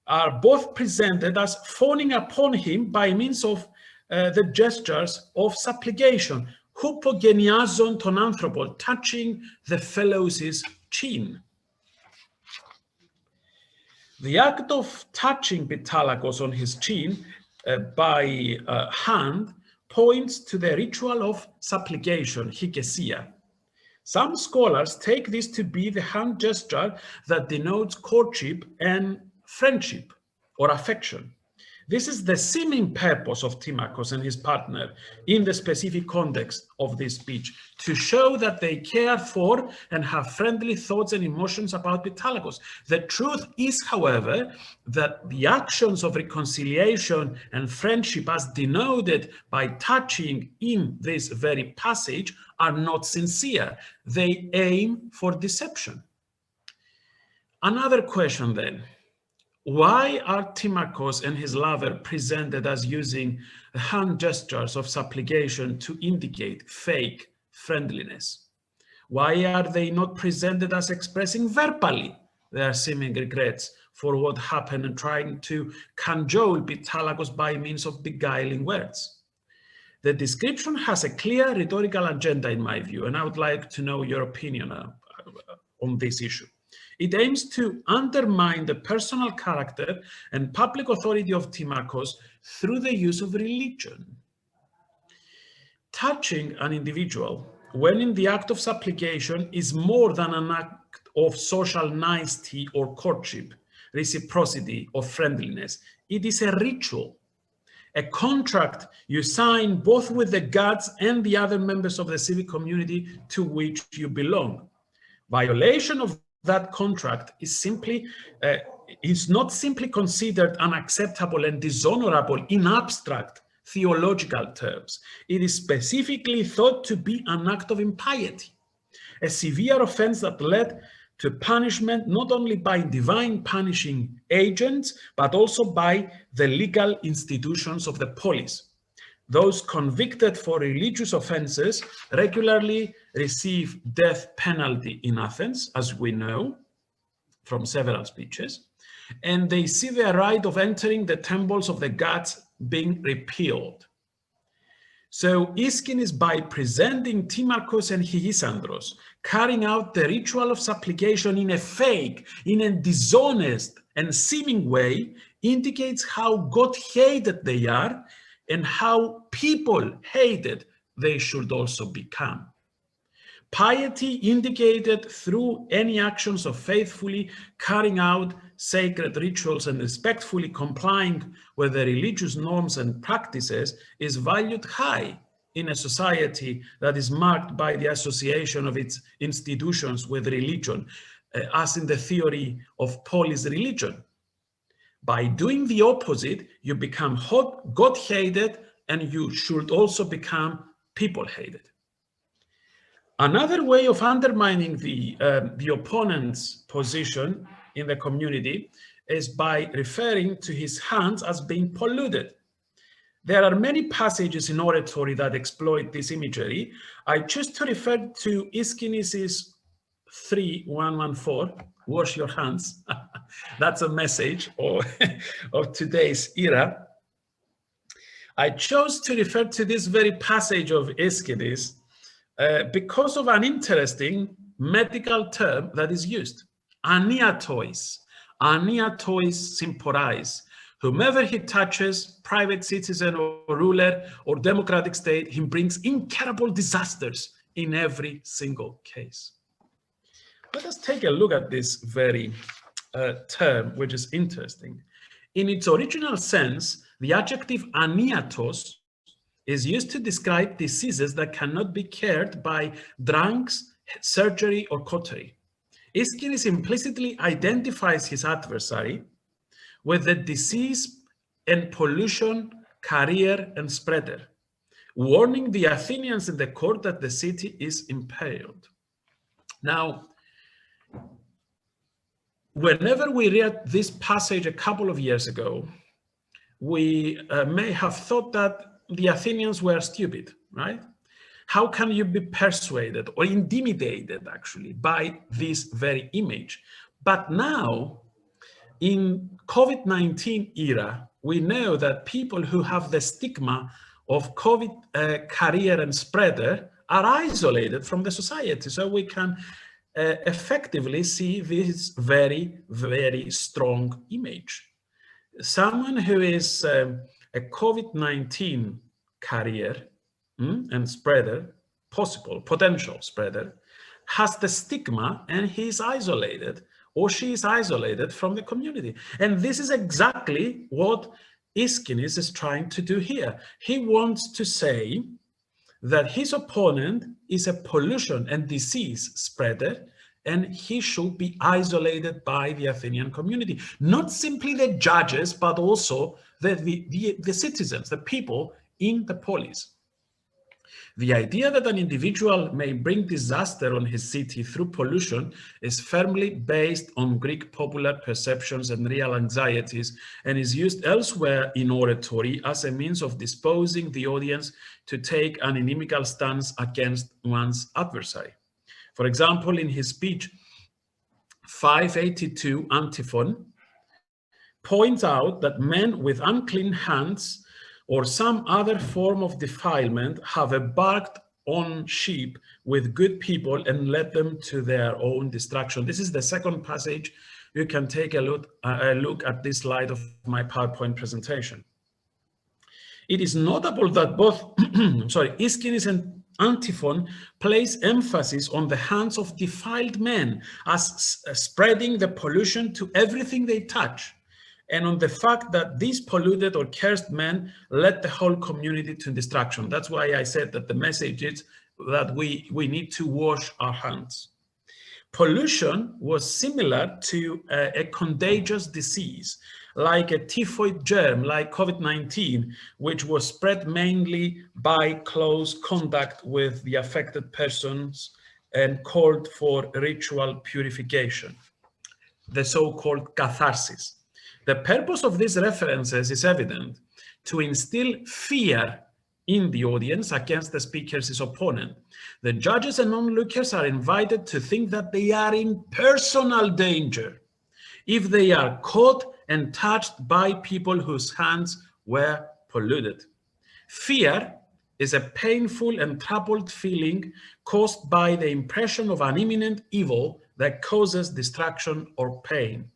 are both presented as fawning upon him by means of the gestures of supplication, hypogeniazon ton anthropon, touching the fellow's chin. The act of touching Pitalagos on his chin by hand points to the ritual of supplication, hygesia. Some scholars take this to be the hand gesture that denotes courtship and friendship or affection. This is the seeming purpose of Timarchus and his partner in the specific context of this speech, to show that they care for and have friendly thoughts and emotions about Pitalagos. The truth is, however, that the actions of reconciliation and friendship as denoted by touching in this very passage are not sincere. They aim for deception. Another question then. Why are Timarchus and his lover presented as using hand gestures of supplication to indicate fake friendliness? Why are they not presented as expressing verbally their seeming regrets for what happened and trying to cajole Pitalagos by means of beguiling words? The description has a clear rhetorical agenda in my view, and I would like to know your opinion on this issue. It aims to undermine the personal character and public authority of Timarchus through the use of religion. Touching an individual when in the act of supplication is more than an act of social nicety or courtship, reciprocity or friendliness. It is a ritual, a contract you sign both with the gods and the other members of the civic community to which you belong. Violation of that contract is not simply considered unacceptable and dishonorable in abstract theological terms. It is specifically thought to be an act of impiety, a severe offense that led to punishment not only by divine punishing agents, but also by the legal institutions of the polis. Those convicted for religious offenses regularly receive death penalty in Athens, as we know from several speeches, and they see their right of entering the temples of the gods being repealed. So Aeschines, by presenting Timarchus and Hygisandros carrying out the ritual of supplication in a fake, in a dishonest and seeming way, indicates how God-hated they are and how people-hated they should also become. Piety indicated through any actions of faithfully carrying out sacred rituals and respectfully complying with the religious norms and practices is valued high in a society that is marked by the association of its institutions with religion, as in the theory of polis religion. By doing the opposite, you become God-hated and you should also become people-hated. Another way of undermining the opponent's position in the community is by referring to his hands as being polluted. There are many passages in oratory that exploit this imagery. I choose to refer to Aeschylus's 3:114, wash your hands. That's a message of today's era. I chose to refer to this very passage of Aeschylus because of an interesting medical term that is used, aniatois symporais. Whomever he touches, private citizen or ruler or democratic state, he brings incurable disasters in every single case. Let us take a look at this very term, which is interesting. In its original sense, the adjective aniatos is used to describe diseases that cannot be cured by drugs, surgery, or cautery. Aeschylus implicitly identifies his adversary with the disease and pollution carrier and spreader, warning the Athenians in the court that the city is imperiled. Now, whenever we read this passage a couple of years ago, we may have thought that the Athenians were stupid, right? How can you be persuaded or intimidated, actually, by this very image? But now, in COVID-19 era, we know that people who have the stigma of COVID carrier and spreader are isolated from the society. So we can effectively see this very, very strong image. Someone who is a COVID-19 carrier and spreader, potential spreader, has the stigma and he is isolated, or she is isolated from the community. And this is exactly what Aeschylus is trying to do here. He wants to say that his opponent is a pollution and disease spreader, and he should be isolated by the Athenian community. Not simply the judges, but also the citizens, the people in the polis. The idea that an individual may bring disaster on his city through pollution is firmly based on Greek popular perceptions and real anxieties, and is used elsewhere in oratory as a means of disposing the audience to take an inimical stance against one's adversary. For example, in his speech 582 Antiphon points out that men with unclean hands or some other form of defilement have embarked on sheep with good people and led them to their own destruction. This is the second passage. You can take a look at this slide of my PowerPoint presentation. It is notable that both Aeschylus and Antiphon place emphasis on the hands of defiled men as spreading the pollution to everything they touch, and on the fact that these polluted or cursed men led the whole community to destruction. That's why I said that the message is that we need to wash our hands. Pollution was similar to a contagious disease, like a typhoid germ, like COVID-19, which was spread mainly by close contact with the affected persons and called for ritual purification, the so-called catharsis. The purpose of these references is evident: to instill fear in the audience against the speaker's opponent. The judges and onlookers are invited to think that they are in personal danger if they are caught and touched by people whose hands were polluted. Fear is a painful and troubled feeling caused by the impression of an imminent evil that causes destruction or pain.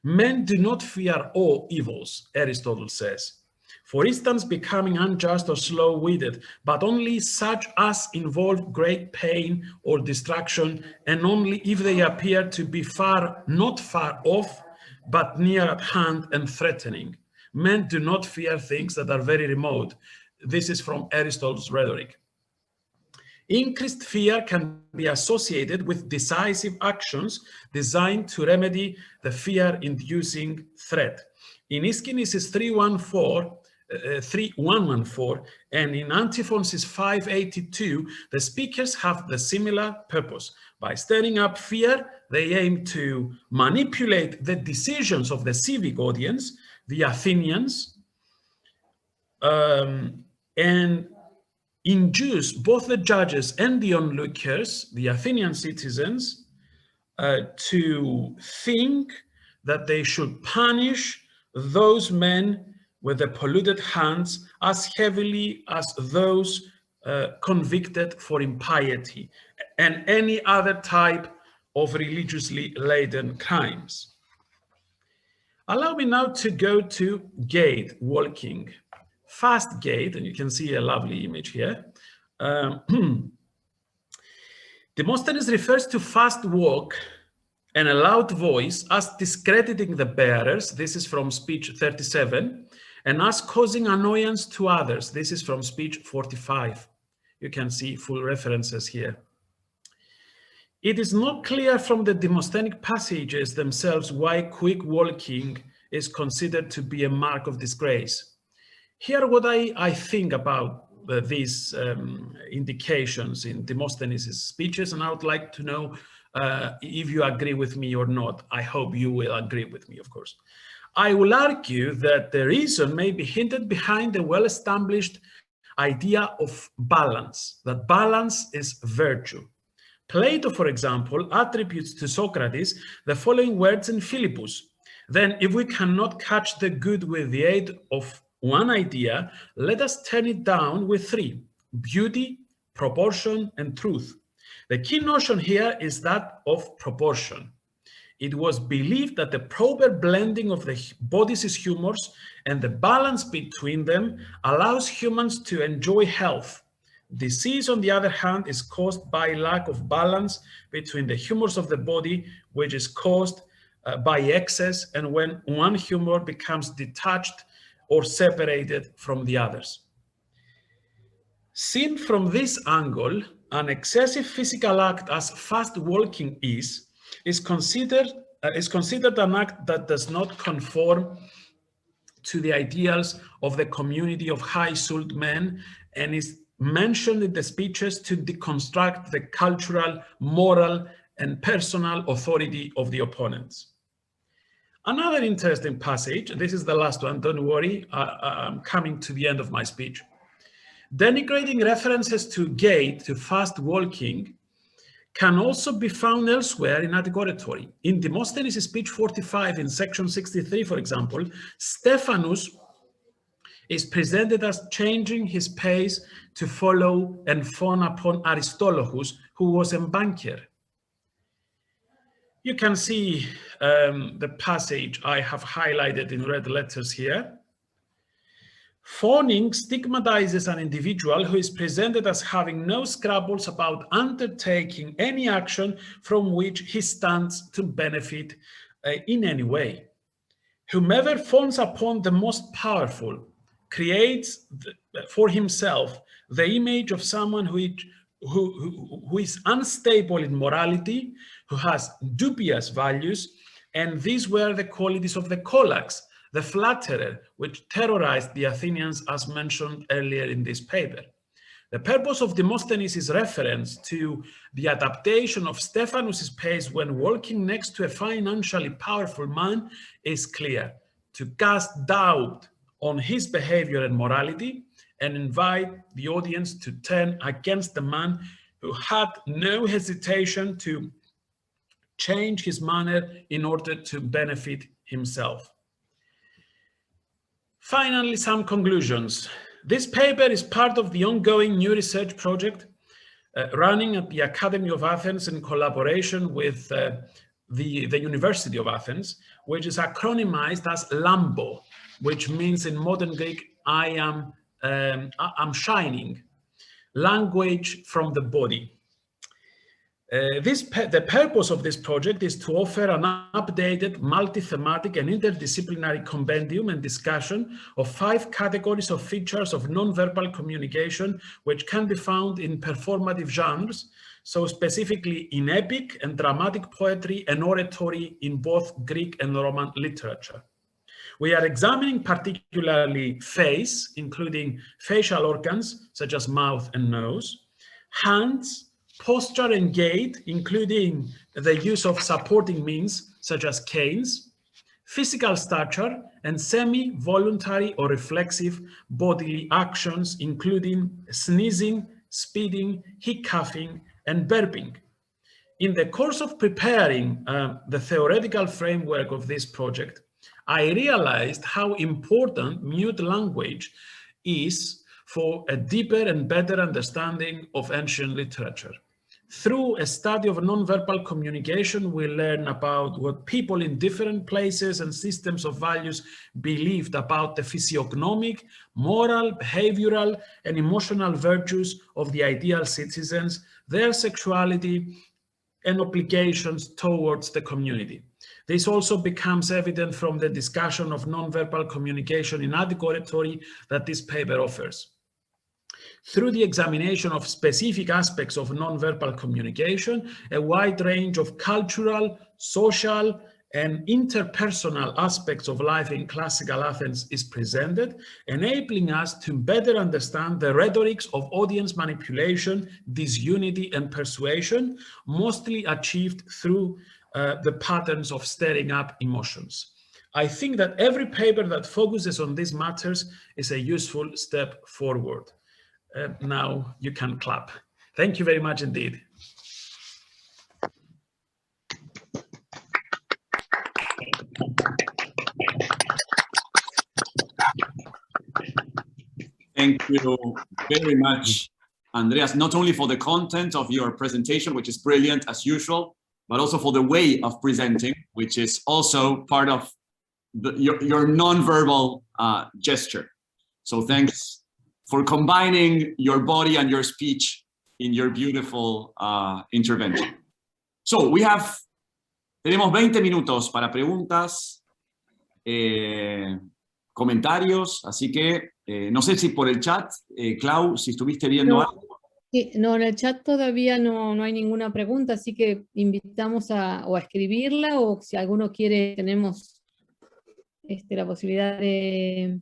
Men do not fear all evils, Aristotle says. For instance, becoming unjust or slow-witted, but only such as involve great pain or destruction, and only if they appear to be not far off, but near at hand and threatening. Men do not fear things that are very remote. This is from Aristotle's Rhetoric. Increased fear can be associated with decisive actions designed to remedy the fear-inducing threat. In Aeschylus' 3:1-4, 3114, and in antiphons is 582, the speakers have the similar purpose. By stirring up fear, they aim to manipulate the decisions of the civic audience, the Athenians, and induce both the judges and the onlookers, the Athenian citizens, to think that they should punish those men with the polluted hands as heavily as those convicted for impiety and any other type of religiously laden crimes. Allow me now to go to gait walking. Fast gait, and you can see a lovely image here. Demosthenes refers to fast walk and a loud voice as discrediting the bearers. This is from speech 37, and as causing annoyance to others. This is from speech 45. You can see full references here. It is not clear from the Demosthenic passages themselves why quick walking is considered to be a mark of disgrace. Here, what I think about these indications in Demosthenes' speeches, and I would like to know if you agree with me or not. I hope you will agree with me, of course. I will argue that the reason may be hinted behind the well-established idea of balance, that balance is virtue. Plato, for example, attributes to Socrates the following words in Philippus: "Then, if we cannot catch the good with the aid of one idea, let us turn it down with three: beauty, proportion, and truth." The key notion here is that of proportion. It was believed that the proper blending of the body's humors and the balance between them allows humans to enjoy health. Disease, on the other hand, is caused by lack of balance between the humors of the body, which is caused by excess, and when one humor becomes detached or separated from the others. Seen from this angle, an excessive physical act, as fast walking is considered an act that does not conform to the ideals of the community of high-souled men, and is mentioned in the speeches to deconstruct the cultural, moral, and personal authority of the opponents. Another interesting passage, this is the last one, don't worry, I'm coming to the end of my speech. Denigrating references to gait, to fast walking, can also be found elsewhere in Attic Oratory. In Demosthenes' speech 45, in section 63, for example, Stephanus is presented as changing his pace to follow and fawn upon Aristolohus, who was a banker. You can see the passage I have highlighted in red letters here. Fawning stigmatizes an individual who is presented as having no scruples about undertaking any action from which he stands to benefit in any way. Whomever fawns upon the most powerful creates for himself the image of someone who is unstable in morality, who has dubious values, and these were the qualities of the Colax, the flatterer, which terrorized the Athenians, as mentioned earlier in this paper. The purpose of Demosthenes' reference to the adaptation of Stephanus' pace when walking next to a financially powerful man is clear: to cast doubt on his behavior and morality, and invite the audience to turn against the man who had no hesitation to change his manner in order to benefit himself. Finally, some conclusions. This paper is part of the ongoing new research project running at the Academy of Athens in collaboration with the University of Athens, which is acronymized as LAMBO, which means in modern Greek, I'm shining, language from the body. The purpose of this project is to offer an updated, multi-thematic and interdisciplinary compendium and discussion of 5 categories of features of non-verbal communication, which can be found in performative genres, so specifically in epic and dramatic poetry and oratory in both Greek and Roman literature. We are examining particularly face, including facial organs such as mouth and nose, hands, posture and gait, including the use of supporting means such as canes, physical stature, and semi-voluntary or reflexive bodily actions, including sneezing, spitting, hiccoughing, and burping. In the course of preparing the theoretical framework of this project, I realized how important mute language is for a deeper and better understanding of ancient literature. Through a study of nonverbal communication, we learn about what people in different places and systems of values believed about the physiognomic, moral, behavioral, and emotional virtues of the ideal citizens, their sexuality, and obligations towards the community. This also becomes evident from the discussion of nonverbal communication in Oratory that this paper offers. Through the examination of specific aspects of nonverbal communication, a wide range of cultural, social, and interpersonal aspects of life in classical Athens is presented, enabling us to better understand the rhetorics of audience manipulation, disunity, and persuasion, mostly achieved through the patterns of stirring up emotions. I think that every paper that focuses on these matters is a useful step forward. Now you can clap. Thank you very much indeed. Thank you very much, Andreas, not only for the content of your presentation, which is brilliant as usual, but also for the way of presenting, which is also part of your non-verbal gesture. So thanks for combining your body and your speech in your beautiful intervention. So tenemos 20 minutos para preguntas, comentarios, así que no sé si por el chat, Clau, si estuviste viendo algo. Sí, no, en el chat todavía no hay ninguna pregunta, así que invitamos a escribirla, o si alguno quiere, tenemos la posibilidad de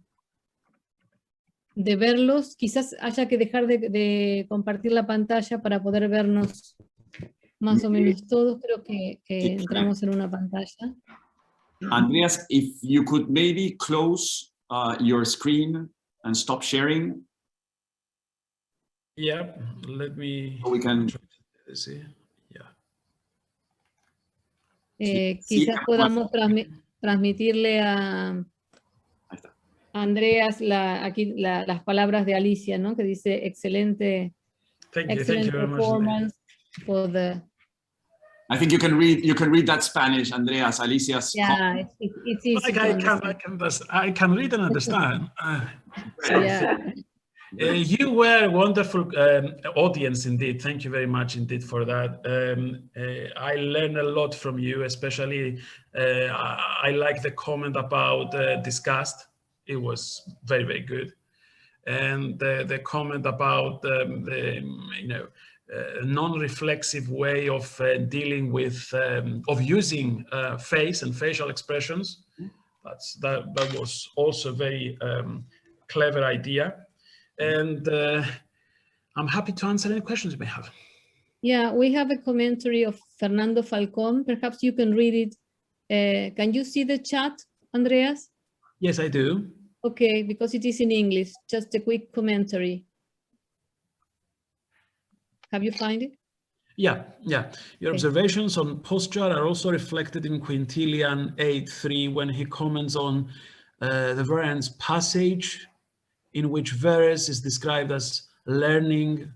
verlos. Quizás haya que dejar de compartir la pantalla para poder vernos más o menos todos. Creo que entramos en una pantalla. Andreas, if you could maybe close your screen and stop sharing. Yeah, let me. So we can see. Yeah. Quizás podamos transmitirle a Andreas aquí las palabras de Alicia, ¿no? Que dice excelente, excellent performance for the. I think you can read that Spanish, Andreas. Alicia's. Yeah, it's easy. I can read and understand. Yeah. You were a wonderful audience indeed. Thank you very much indeed for that. I learned a lot from you, especially I like the comment about disgust. It was very, very good. And the comment about the non-reflexive way of dealing with, of using face and facial expressions. That was also a very clever idea. And I'm happy to answer any questions you may have. Yeah, we have a commentary of Fernando Falcón. Perhaps you can read it. Can you see the chat, Andreas? Yes, I do. Okay, because it is in English. Just a quick commentary. Have you found it? Yeah. Your observations on posture are also reflected in Quintilian 8.3 when he comments on the Verens passage, in which Verres is described as learning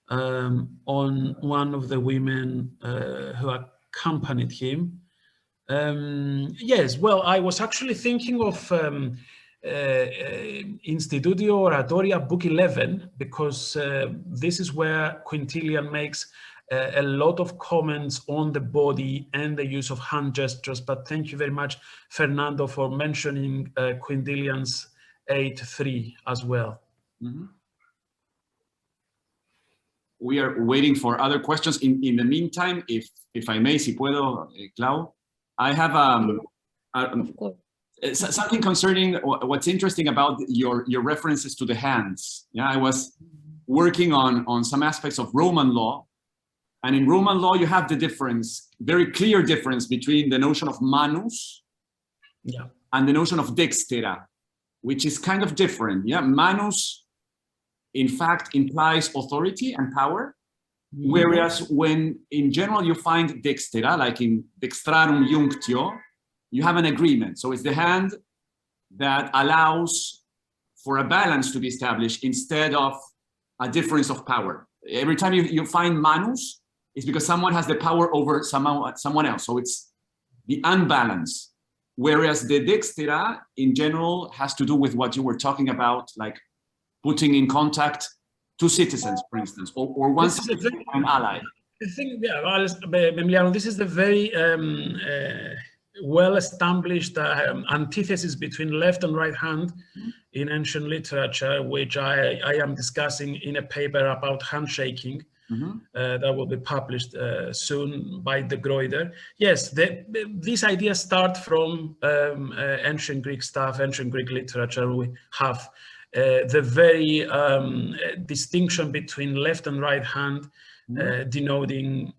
on one of the women who accompanied him. Yes, well, I was actually thinking of Institutio Oratoria, book 11, because this is where Quintilian makes a lot of comments on the body and the use of hand gestures. But thank you very much, Fernando, for mentioning Quintilian's 8.3 as well. Mm-hmm. We are waiting for other questions. In the meantime, if I may, si puedo, Clau, I have Something concerning what's interesting about your references to the hands. Yeah, I was working on some aspects of Roman law, and in Roman law you have the difference, very clear difference between the notion of manus and the notion of dextera, which is kind of different. Yeah, manus in fact implies authority and power, whereas when in general you find dextera, like in dextrarum iunctio, you have an agreement. So it's the hand that allows for a balance to be established instead of a difference of power. Every time you find manus, it's because someone has the power over someone else. So it's the unbalance. Whereas the dextera in general has to do with what you were talking about, like putting in contact two citizens, for instance, or one citizen and an ally. I think, yeah, Emiliano, this is the very well-established antithesis between left and right hand in ancient literature, which I am discussing in a paper about handshaking that will be published soon by De Gruyter. Yes, these ideas start from ancient Greek stuff, ancient Greek literature. We have the very distinction between left and right hand, denoting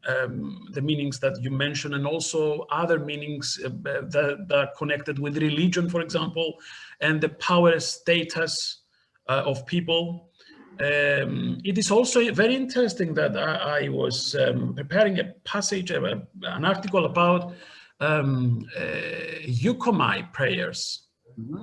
the meanings that you mentioned, and also other meanings that are connected with religion, for example, and the power status of people. It is also very interesting that I was preparing a passage, an article about euchomai prayers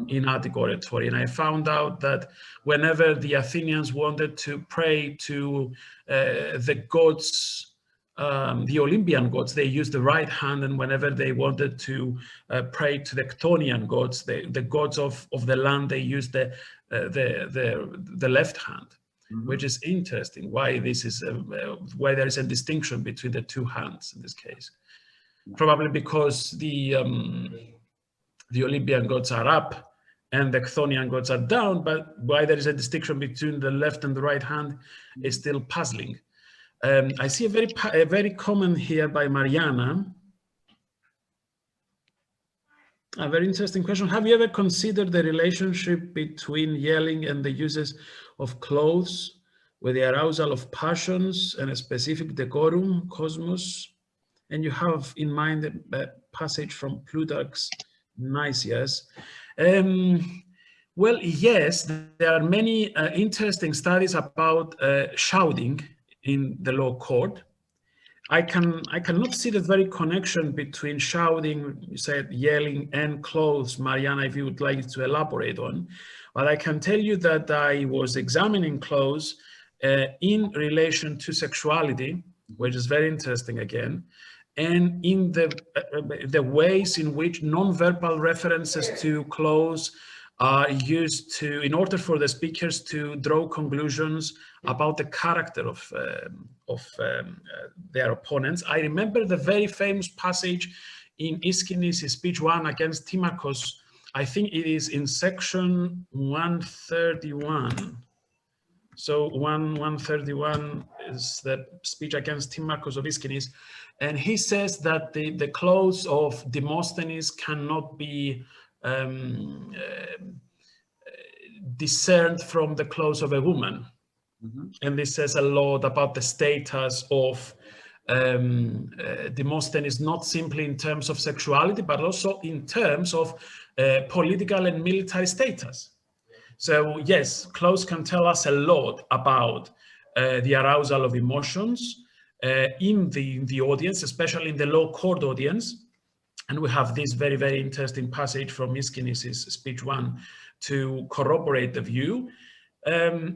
in Attic Oratory, and I found out that whenever the Athenians wanted to pray to the gods, the Olympian gods, they used the right hand, and whenever they wanted to pray to the Chthonian gods, the gods of the land, they used the left hand, which is interesting. Why this is why there is a distinction between the two hands in this case? Probably because the Olympian gods are up and the Chthonian gods are down, but why there is a distinction between the left and the right hand is still puzzling. I see a very common here by Mariana. A very interesting question. Have you ever considered the relationship between yelling and the uses of clothes with the arousal of passions and a specific decorum, cosmos? And you have in mind a passage from Plutarch's Nicias. Well, yes, there are many interesting studies about shouting in the law court. I cannot see the very connection between shouting, you said yelling, and clothes, Mariana, if you would like to elaborate on. But I can tell you that I was examining clothes in relation to sexuality, which is very interesting again, and in the ways in which non-verbal references to clothes are used in order for the speakers to draw conclusions about the character of their opponents. I remember the very famous passage in Aeschines' speech 1 against Timachus. I think it is in section 131. So 131 is the speech against Timachus of Aeschines. And he says that the clothes of Demosthenes cannot be discerned from the clothes of a woman. And this says a lot about the status of Demosthenes, not simply in terms of sexuality, but also in terms of political and military status. So yes, clothes can tell us a lot about the arousal of emotions in the audience, especially in the law court audience. And we have this very, very interesting passage from Aeschines' speech 1 to corroborate the view.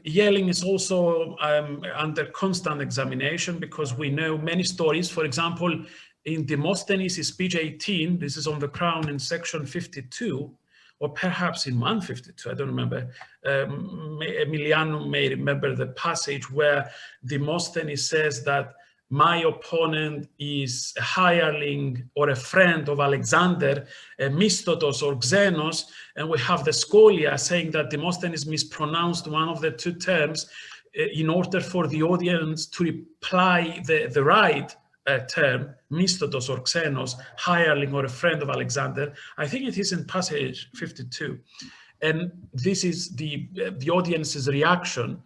Yelling is also under constant examination because we know many stories. For example, in Demosthenes' speech 18, this is on the crown in section 52, or perhaps in 152, I don't remember. Emiliano may remember the passage where Demosthenes says that my opponent is a hireling or a friend of Alexander, Mistotos or Xenos, and we have the Scholia saying that Demosthenes mispronounced one of the two terms in order for the audience to reply the right term, Misthotos or Xenos, hireling or a friend of Alexander. I think it is in passage 52. And this is the audience's reaction,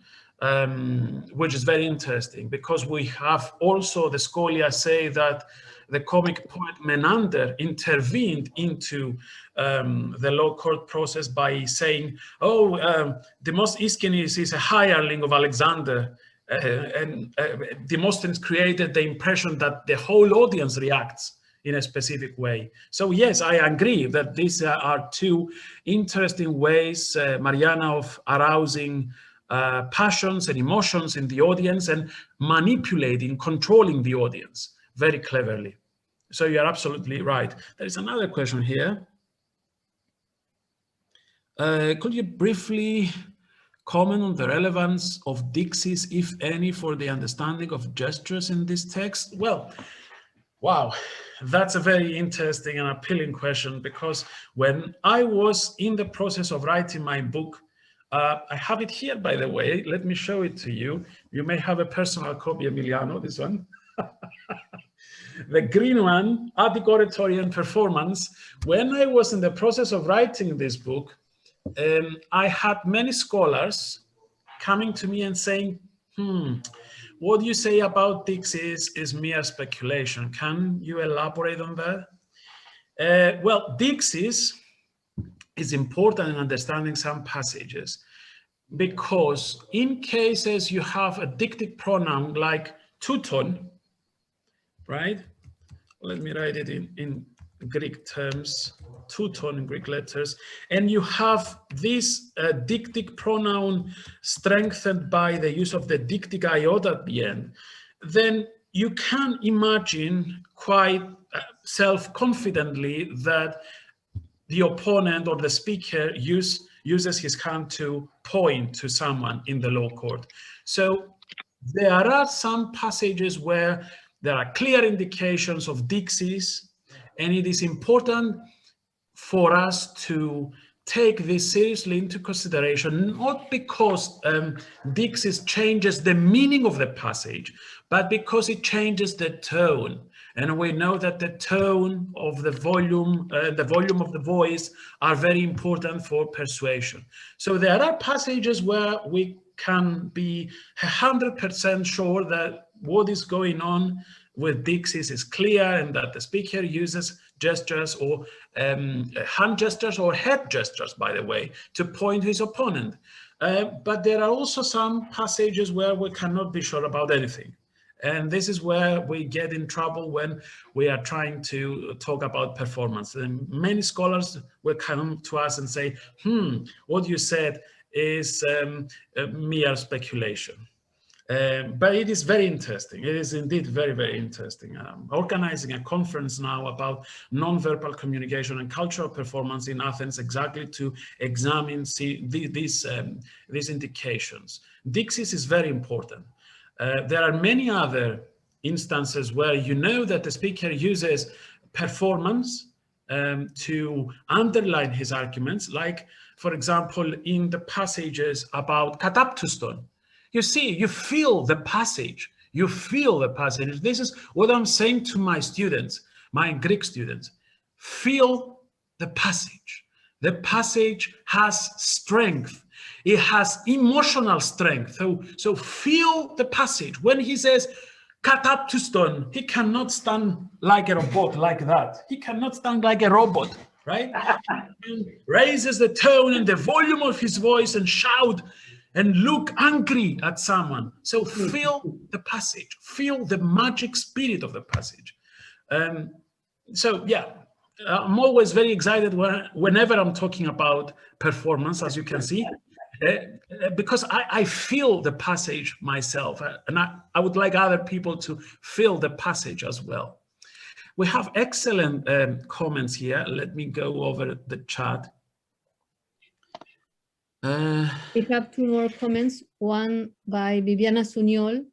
which is very interesting, because we have also the scholia say that the comic poet Menander intervened into the law court process by saying, oh, Demosthenes is a hireling of Alexander. And Demosthenes created the impression that the whole audience reacts in a specific way. So yes, I agree that these are two interesting ways, Mariana, of arousing passions and emotions in the audience and manipulating, controlling the audience very cleverly. So you're absolutely right. There is another question here. Could you briefly comment on the relevance of dixis, if any, for the understanding of gestures in this text? Well, wow, that's a very interesting and appealing question, because when I was in the process of writing my book, I have it here, by the way. Let me show it to you. You may have a personal copy, Emiliano, this one. The green one, Attic Oratory and Performance. When I was in the process of writing this book, I had many scholars coming to me and saying, what you say about dixis is mere speculation. Can you elaborate on that? Well, dixis is important in understanding some passages, because in cases you have a dictic pronoun like touton, right? Let me write it in Greek terms, touton in Greek letters, and you have this dictic pronoun strengthened by the use of the dictic iota at the end, then you can imagine quite self-confidently that the opponent or the speaker uses his hand to point to someone in the law court. So there are some passages where there are clear indications of dixis, and it is important for us to take this seriously into consideration, not because dixis changes the meaning of the passage, but because it changes the tone. And we know that the tone of the volume of the voice are very important for persuasion. So there are passages where we can be 100% sure that what is going on with dixis is clear, and that the speaker uses gestures or hand gestures or head gestures, by the way, to point to his opponent. But there are also some passages where we cannot be sure about anything. And this is where we get in trouble when we are trying to talk about performance. And many scholars will come to us and say, what you said is mere speculation. But it is very interesting. It is indeed very, very interesting. I'm organizing a conference now about non-verbal communication and cultural performance in Athens, exactly to examine these indications. Dixis is very important. There are many other instances where you know that the speaker uses performance to underline his arguments, like, for example, in the passages about kataptuston. You see, you feel the passage. You feel the passage. This is what I'm saying to my students, my Greek students. Feel the passage. The passage has strength. It has emotional strength. So feel the passage. When he says, kataptuston, he cannot stand like a robot like that. He cannot stand like a robot, right? He raises the tone and the volume of his voice and shout and look angry at someone. So feel the passage, feel the magic spirit of the passage. So yeah, I'm always very excited whenever I'm talking about performance, as you can see, because I feel the passage myself, and I would like other people to feel the passage as well. We have excellent comments here. Let me go over the chat. We have two more comments, one by Viviana Suñol.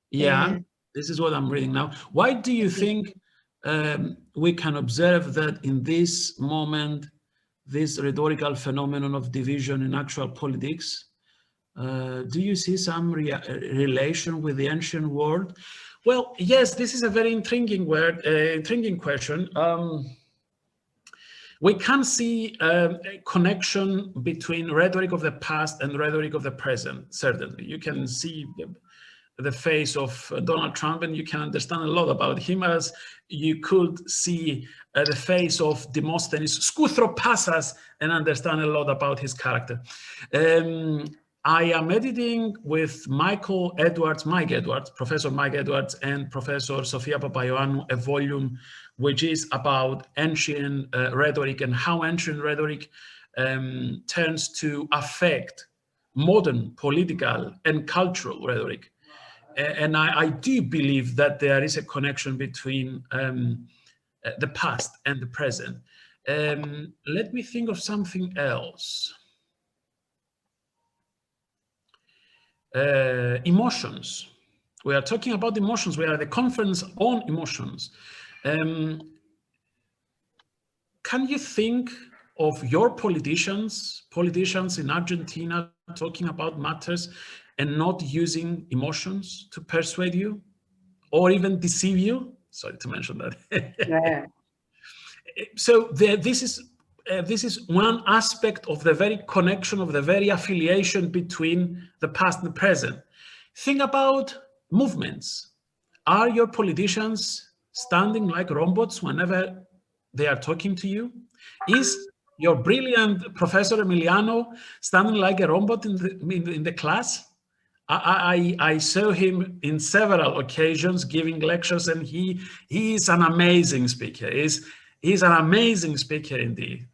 Yeah, this is what I'm reading now. Why do you think we can observe that in this moment, this rhetorical phenomenon of division in actual politics, Do you see some relation with the ancient world? Well, yes, this is a very intriguing question. We can see a connection between rhetoric of the past and rhetoric of the present, certainly. You can see the face of Donald Trump and you can understand a lot about him, as you could see the face of Demosthenes Skouthropasas and understand a lot about his character. I am editing with Mike Edwards, Professor Mike Edwards and Professor Sofia Papaioannou, a volume which is about ancient rhetoric and how ancient rhetoric turns to affect modern political and cultural rhetoric. And I do believe that there is a connection between the past and the present. Let me think of something else. Emotions. We are talking about emotions. We are at the conference on emotions. Can you think of your politicians in Argentina talking about matters and not using emotions to persuade you or even deceive you? Sorry to mention that. Yeah. So this is one aspect of the very connection, of the very affiliation between the past and the present. Think about movements. Are your politicians standing like robots whenever they are talking to you? Is your brilliant Professor Emiliano standing like a robot in the class? I saw him in several occasions giving lectures, and he is an amazing speaker. He's an amazing speaker indeed.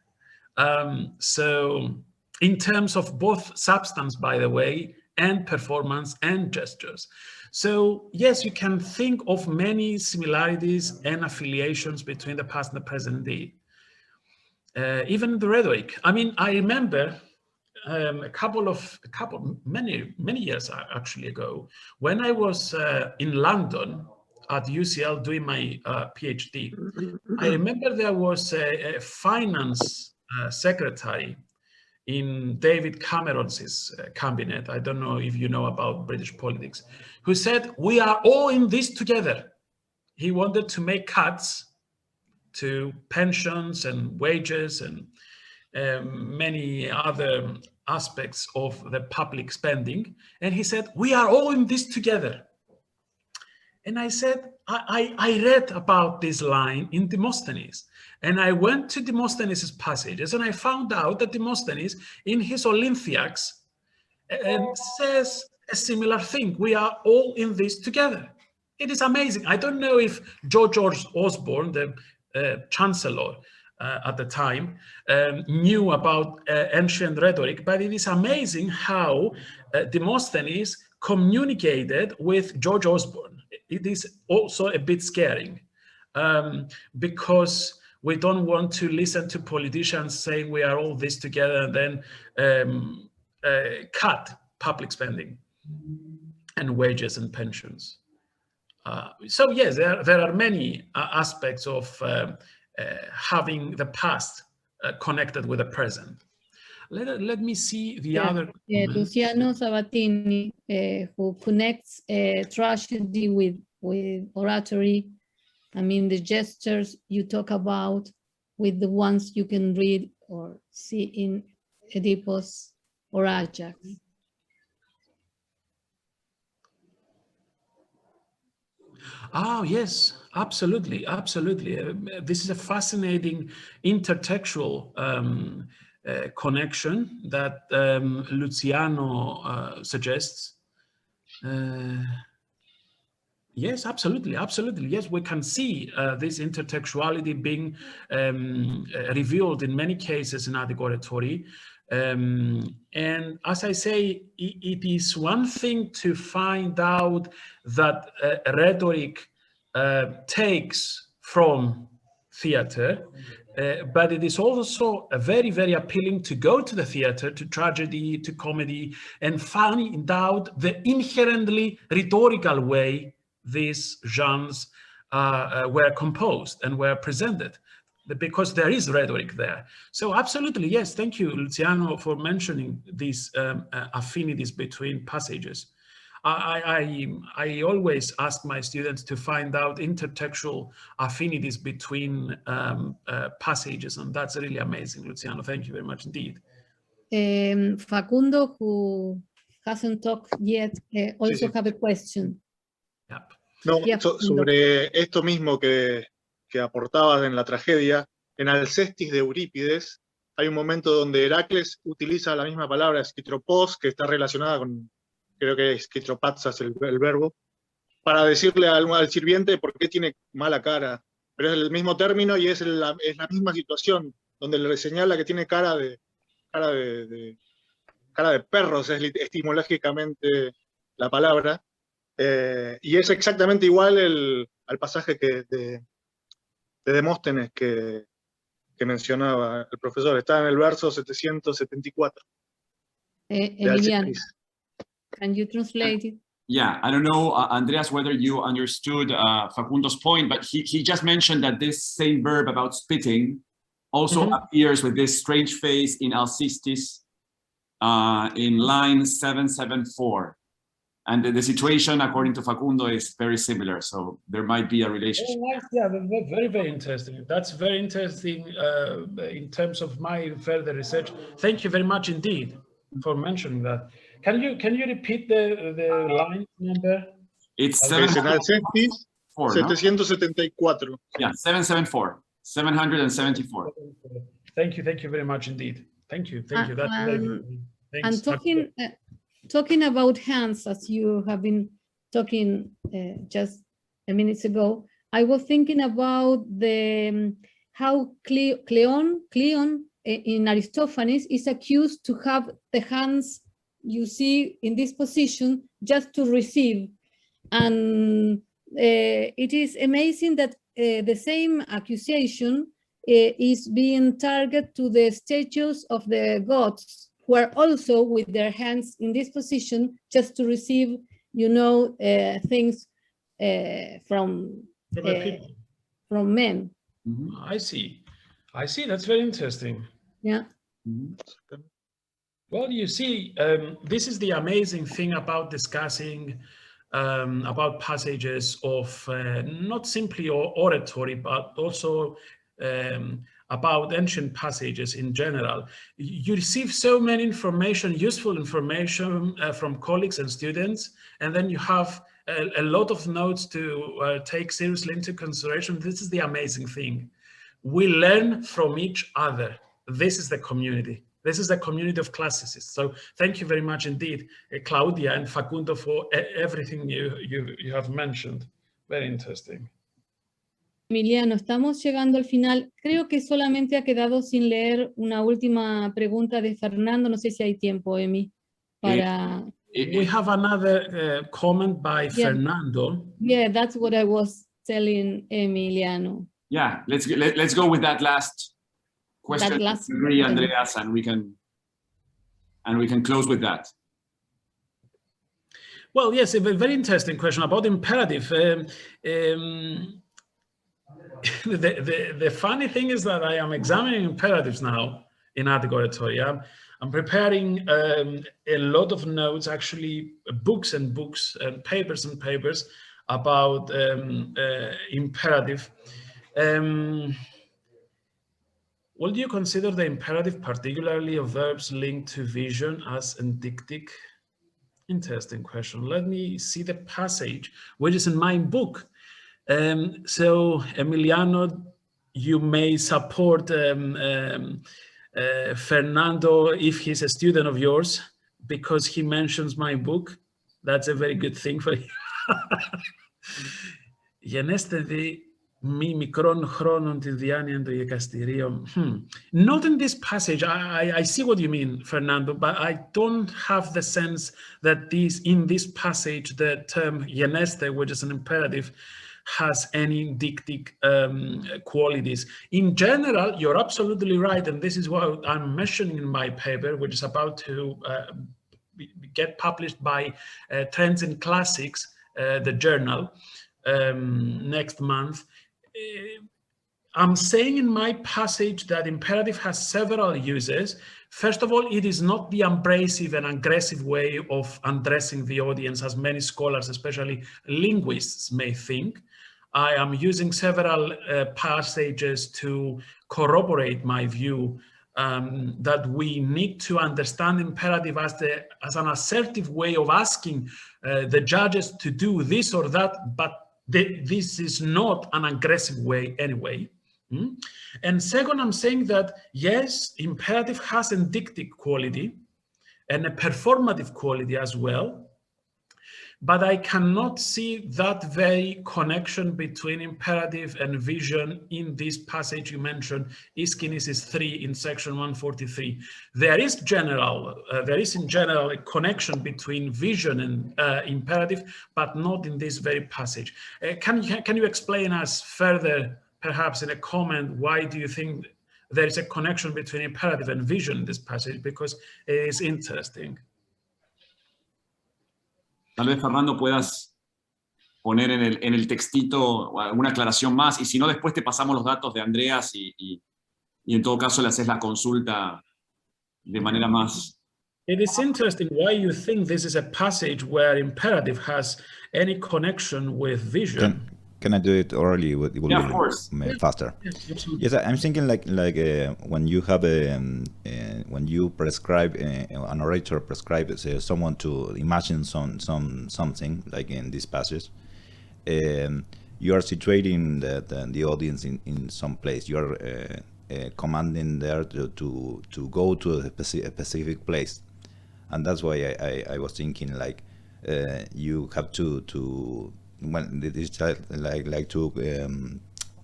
So in terms of both substance, by the way, and performance and gestures. So yes, you can think of many similarities and affiliations between the past and the present indeed. Even the rhetoric. I mean, I remember many years actually ago, when I was in London at UCL doing my PhD, I remember there was a finance secretary in David Cameron's cabinet. I don't know if you know about British politics, who said, "We are all in this together." He wanted to make cuts to pensions and wages and many other aspects of the public spending. And he said, "We are all in this together." And I said, I read about this line in Demosthenes. And I went to Demosthenes' passages and I found out that Demosthenes in his Olympiacs says a similar thing. We are all in this together. It is amazing. I don't know if George Osborne, the chancellor at the time, knew about ancient rhetoric, but it is amazing how Demosthenes communicated with George Osborne. It is also a bit scaring because we don't want to listen to politicians saying we are all this together and then cut public spending and wages and pensions. So yes, there are many aspects of having the past connected with the present. Let me see the other. Luciano Sabatini, who connects tragedy with oratory. I mean, the gestures you talk about with the ones you can read or see in Oedipus or Ajax. Oh, yes, absolutely, absolutely. This is a fascinating intertextual connection that Luciano suggests. Yes, absolutely, absolutely. Yes, we can see this intertextuality being revealed in many cases in Attic Oratory. And as I say, it is one thing to find out that rhetoric takes from theater, but it is also very, very appealing to go to the theater, to tragedy, to comedy, and find out the inherently rhetorical way these genres were composed and were presented. because there is rhetoric there. So absolutely, yes. Thank you, Luciano, for mentioning these affinities between passages. I always ask my students to find out intertextual affinities between passages, and that's really amazing, Luciano. Thank you very much indeed. Facundo, who hasn't talked yet, also have a question. Yep. No, Yeah, sobre esto mismo que aportabas en la tragedia, en Alcestis de Eurípides hay un momento donde Heracles utiliza la misma palabra skitropos, que está relacionada con, creo que es skitropatsas el verbo, para decirle al sirviente por qué tiene mala cara. Pero es el mismo término y es la misma situación, donde le señala que tiene cara de perros, es etimológicamente la palabra. Y es exactamente igual al pasaje de Demóstenes que mencionaba el profesor. Está en el verso 774. Emiliano, can you translate it? Yeah, I don't know, Andreas, whether you understood Facundo's point, but he just mentioned that this same verb about spitting also appears with this strange face in Alcestis in line 774. And the situation, according to Facundo, is very similar. So there might be a relationship. Oh, nice. Yeah, very, very interesting. That's very interesting in terms of my further research. Thank you very much indeed for mentioning that. Can you repeat the line number? It's En Alcestis 774. No? Yeah, 774. 774. Thank you very much indeed. Thank you. That's very good. Thanks. And talking about hands, as you have been talking just a minute ago, I was thinking about how Cleon in Aristophanes is accused to have the hands you see in this position just to receive. And it is amazing that the same accusation is being targeted to the statues of the gods, who are also with their hands in this position just to receive, things from men. I see. That's very interesting. Yeah. Well, you see, this is the amazing thing about discussing about passages of not simply oratory, but also about ancient passages in general. You receive so many useful information from colleagues and students, and then you have a lot of notes to take seriously into consideration. This is the amazing thing. We learn from each other. This is the community. This is the community of classicists. So thank you very much indeed, Claudia and Facundo, for everything you have mentioned. Very interesting. Emiliano, estamos llegando al final. Creo que solamente ha quedado sin leer una última pregunta de Fernando. No sé si hay tiempo, Emi, para... We have another comment by Fernando. Yeah, that's what I was telling Emiliano. Yeah, let's go with that last question. That last agree, Andreas, and we can close with that. Well, yes, a very interesting question about imperative. The funny thing is that I am examining imperatives now in Attic Oratory. I'm preparing a lot of notes, actually books and books and papers about imperative. Would you consider the imperative, particularly of verbs linked to vision, as endictic? Interesting question. Let me see the passage, which is in my book. So, Emiliano, you may support Fernando if he's a student of yours, because he mentions my book. That's a very good thing for you. Not in this passage. I see what you mean, Fernando, but I don't have the sense that in this passage the term yeneste, which is an imperative, has any dictic qualities. In general, you're absolutely right, and this is what I'm mentioning in my paper, which is about to get published by Trends in Classics, the journal, next month. I'm saying in my passage that imperative has several uses. First of all, it is not the abrasive and aggressive way of addressing the audience, as many scholars, especially linguists, may think. I am using several passages to corroborate my view that we need to understand imperative as an assertive way of asking the judges to do this or that, but this is not an aggressive way anyway. And second, I'm saying that, yes, imperative has an indictive quality and a performative quality as well, but I cannot see that very connection between imperative and vision in this passage you mentioned, Iskinesis 3 in section 143. There is in general a connection between vision and imperative, but not in this very passage. Can you explain us further, perhaps in a comment, why do you think there is a connection between imperative and vision in this passage? Because it is interesting. Tal vez, Fernando, puedas poner en el textito alguna aclaración más, y si no, después te pasamos los datos de Andreas y en todo caso le haces la consulta de manera más... It is interesting why you think this is a passage where imperative has any connection with vision. Can I do it orally? It will be of course. Faster. Yes, I'm thinking like when you have when you prescribe an orator prescribes someone to imagine something like in this passage, you are situating the audience in some place. You are commanding there to go to a specific place, and that's why I was thinking like you have to well, it's like to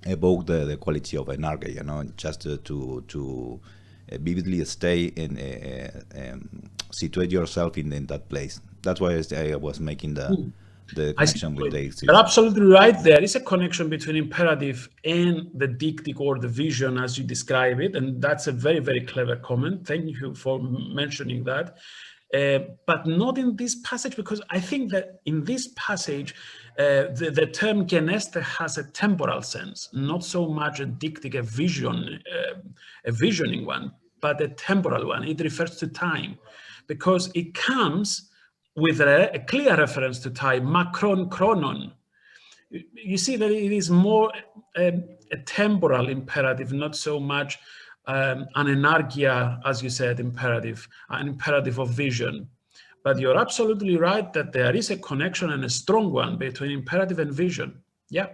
evoke the quality of an arga, you know, just to vividly stay in situate yourself in that place. That's why I was making the connection with the... You're absolutely right. There is a connection between imperative and the dictic or the vision as you describe it, and that's a very, very clever comment. Thank you for mentioning that. But not in this passage, because I think that in this passage, the term geneste has a temporal sense, not so much a dictic, a visioning one, but a temporal one. It refers to time, because it comes with a clear reference to time, makron chronon. You see that it is more a temporal imperative, not so much an enargia, as you said, imperative, an imperative of vision. But you're absolutely right that there is a connection, and a strong one, between imperative and vision. Yeah,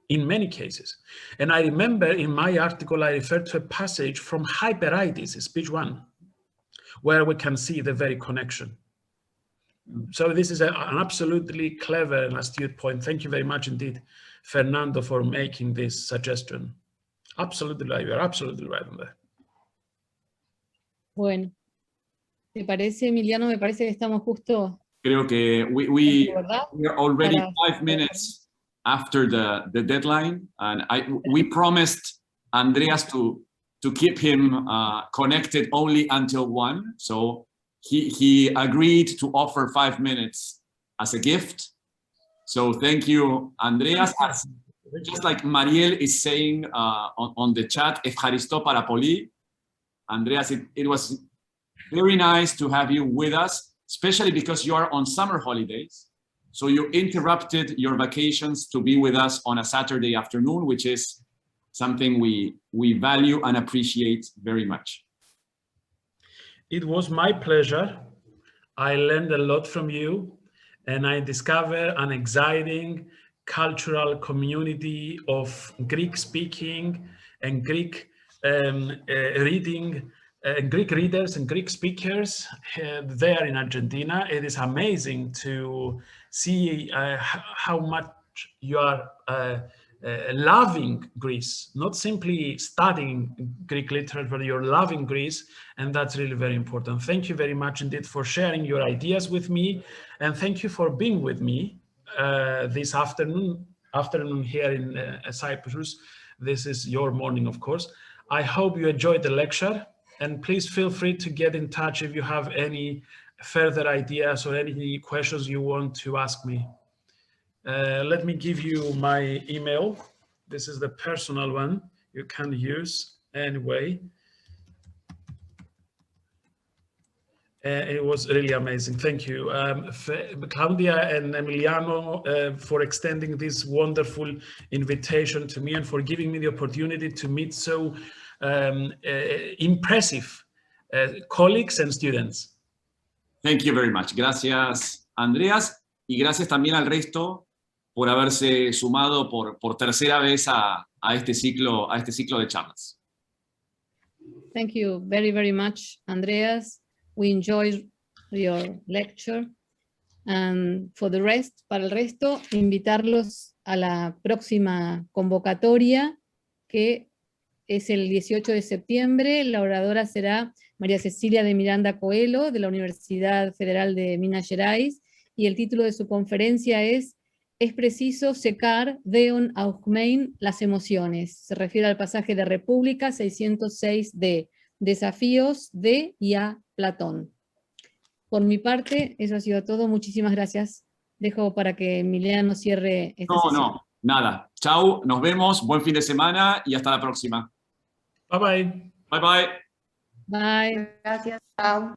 in many cases. And I remember in my article, I referred to a passage from Hyperides, speech 1, where we can see the very connection. So this is an absolutely clever and astute point. Thank you very much indeed, Fernando, for making this suggestion. Absolutely right. You're absolutely right on that. Bueno, ¿te parece, Emiliano? Me parece que estamos justo... Creo que we are already 5 minutes after the deadline, and we promised Andreas to keep him connected only until 1, so he agreed to offer 5 minutes as a gift. So thank you, Andreas. Just like Mariel is saying on the chat, Evcharisto Parapoli. Andreas, it was very nice to have you with us, especially because you are on summer holidays. So you interrupted your vacations to be with us on a Saturday afternoon, which is something we value and appreciate very much. It was my pleasure. I learned a lot from you, and I discovered an exciting cultural community of Greek-speaking and Greek reading, Greek readers and Greek speakers there in Argentina. It is amazing to see how much you are loving Greece, not simply studying Greek literature, but you're loving Greece, and that's really very important. Thank you very much indeed for sharing your ideas with me, and thank you for being with me this afternoon here in Cyprus. This is your morning, of course. I hope you enjoyed the lecture, and please feel free to get in touch if you have any further ideas or any questions you want to ask me. Let me give you my email. This is the personal one. you can use anyway. It was really amazing. Thank you, Claudia and Emiliano, for extending this wonderful invitation to me and for giving me the opportunity to meet so impressive colleagues and students. Thank you very much. Gracias, Andreas, y gracias también al resto por haberse sumado por tercera vez a este ciclo de charlas. Thank you very, very much, Andreas. We enjoyed your lecture. And for the rest, para el resto, invitarlos a la próxima convocatoria, que es el 18 de septiembre. La oradora será María Cecilia de Miranda Coelho, de la Universidad Federal de Minas Gerais, y el título de su conferencia es preciso secar deon augmein las emociones. Se refiere al pasaje de República 606D, desafíos de y a Platón. Por mi parte, eso ha sido todo. Muchísimas gracias. Dejo para que Emiliano cierre esta sesión. No, nada. Chau, nos vemos, buen fin de semana y hasta la próxima. Bye bye. Bye bye. Bye. Gracias, chao.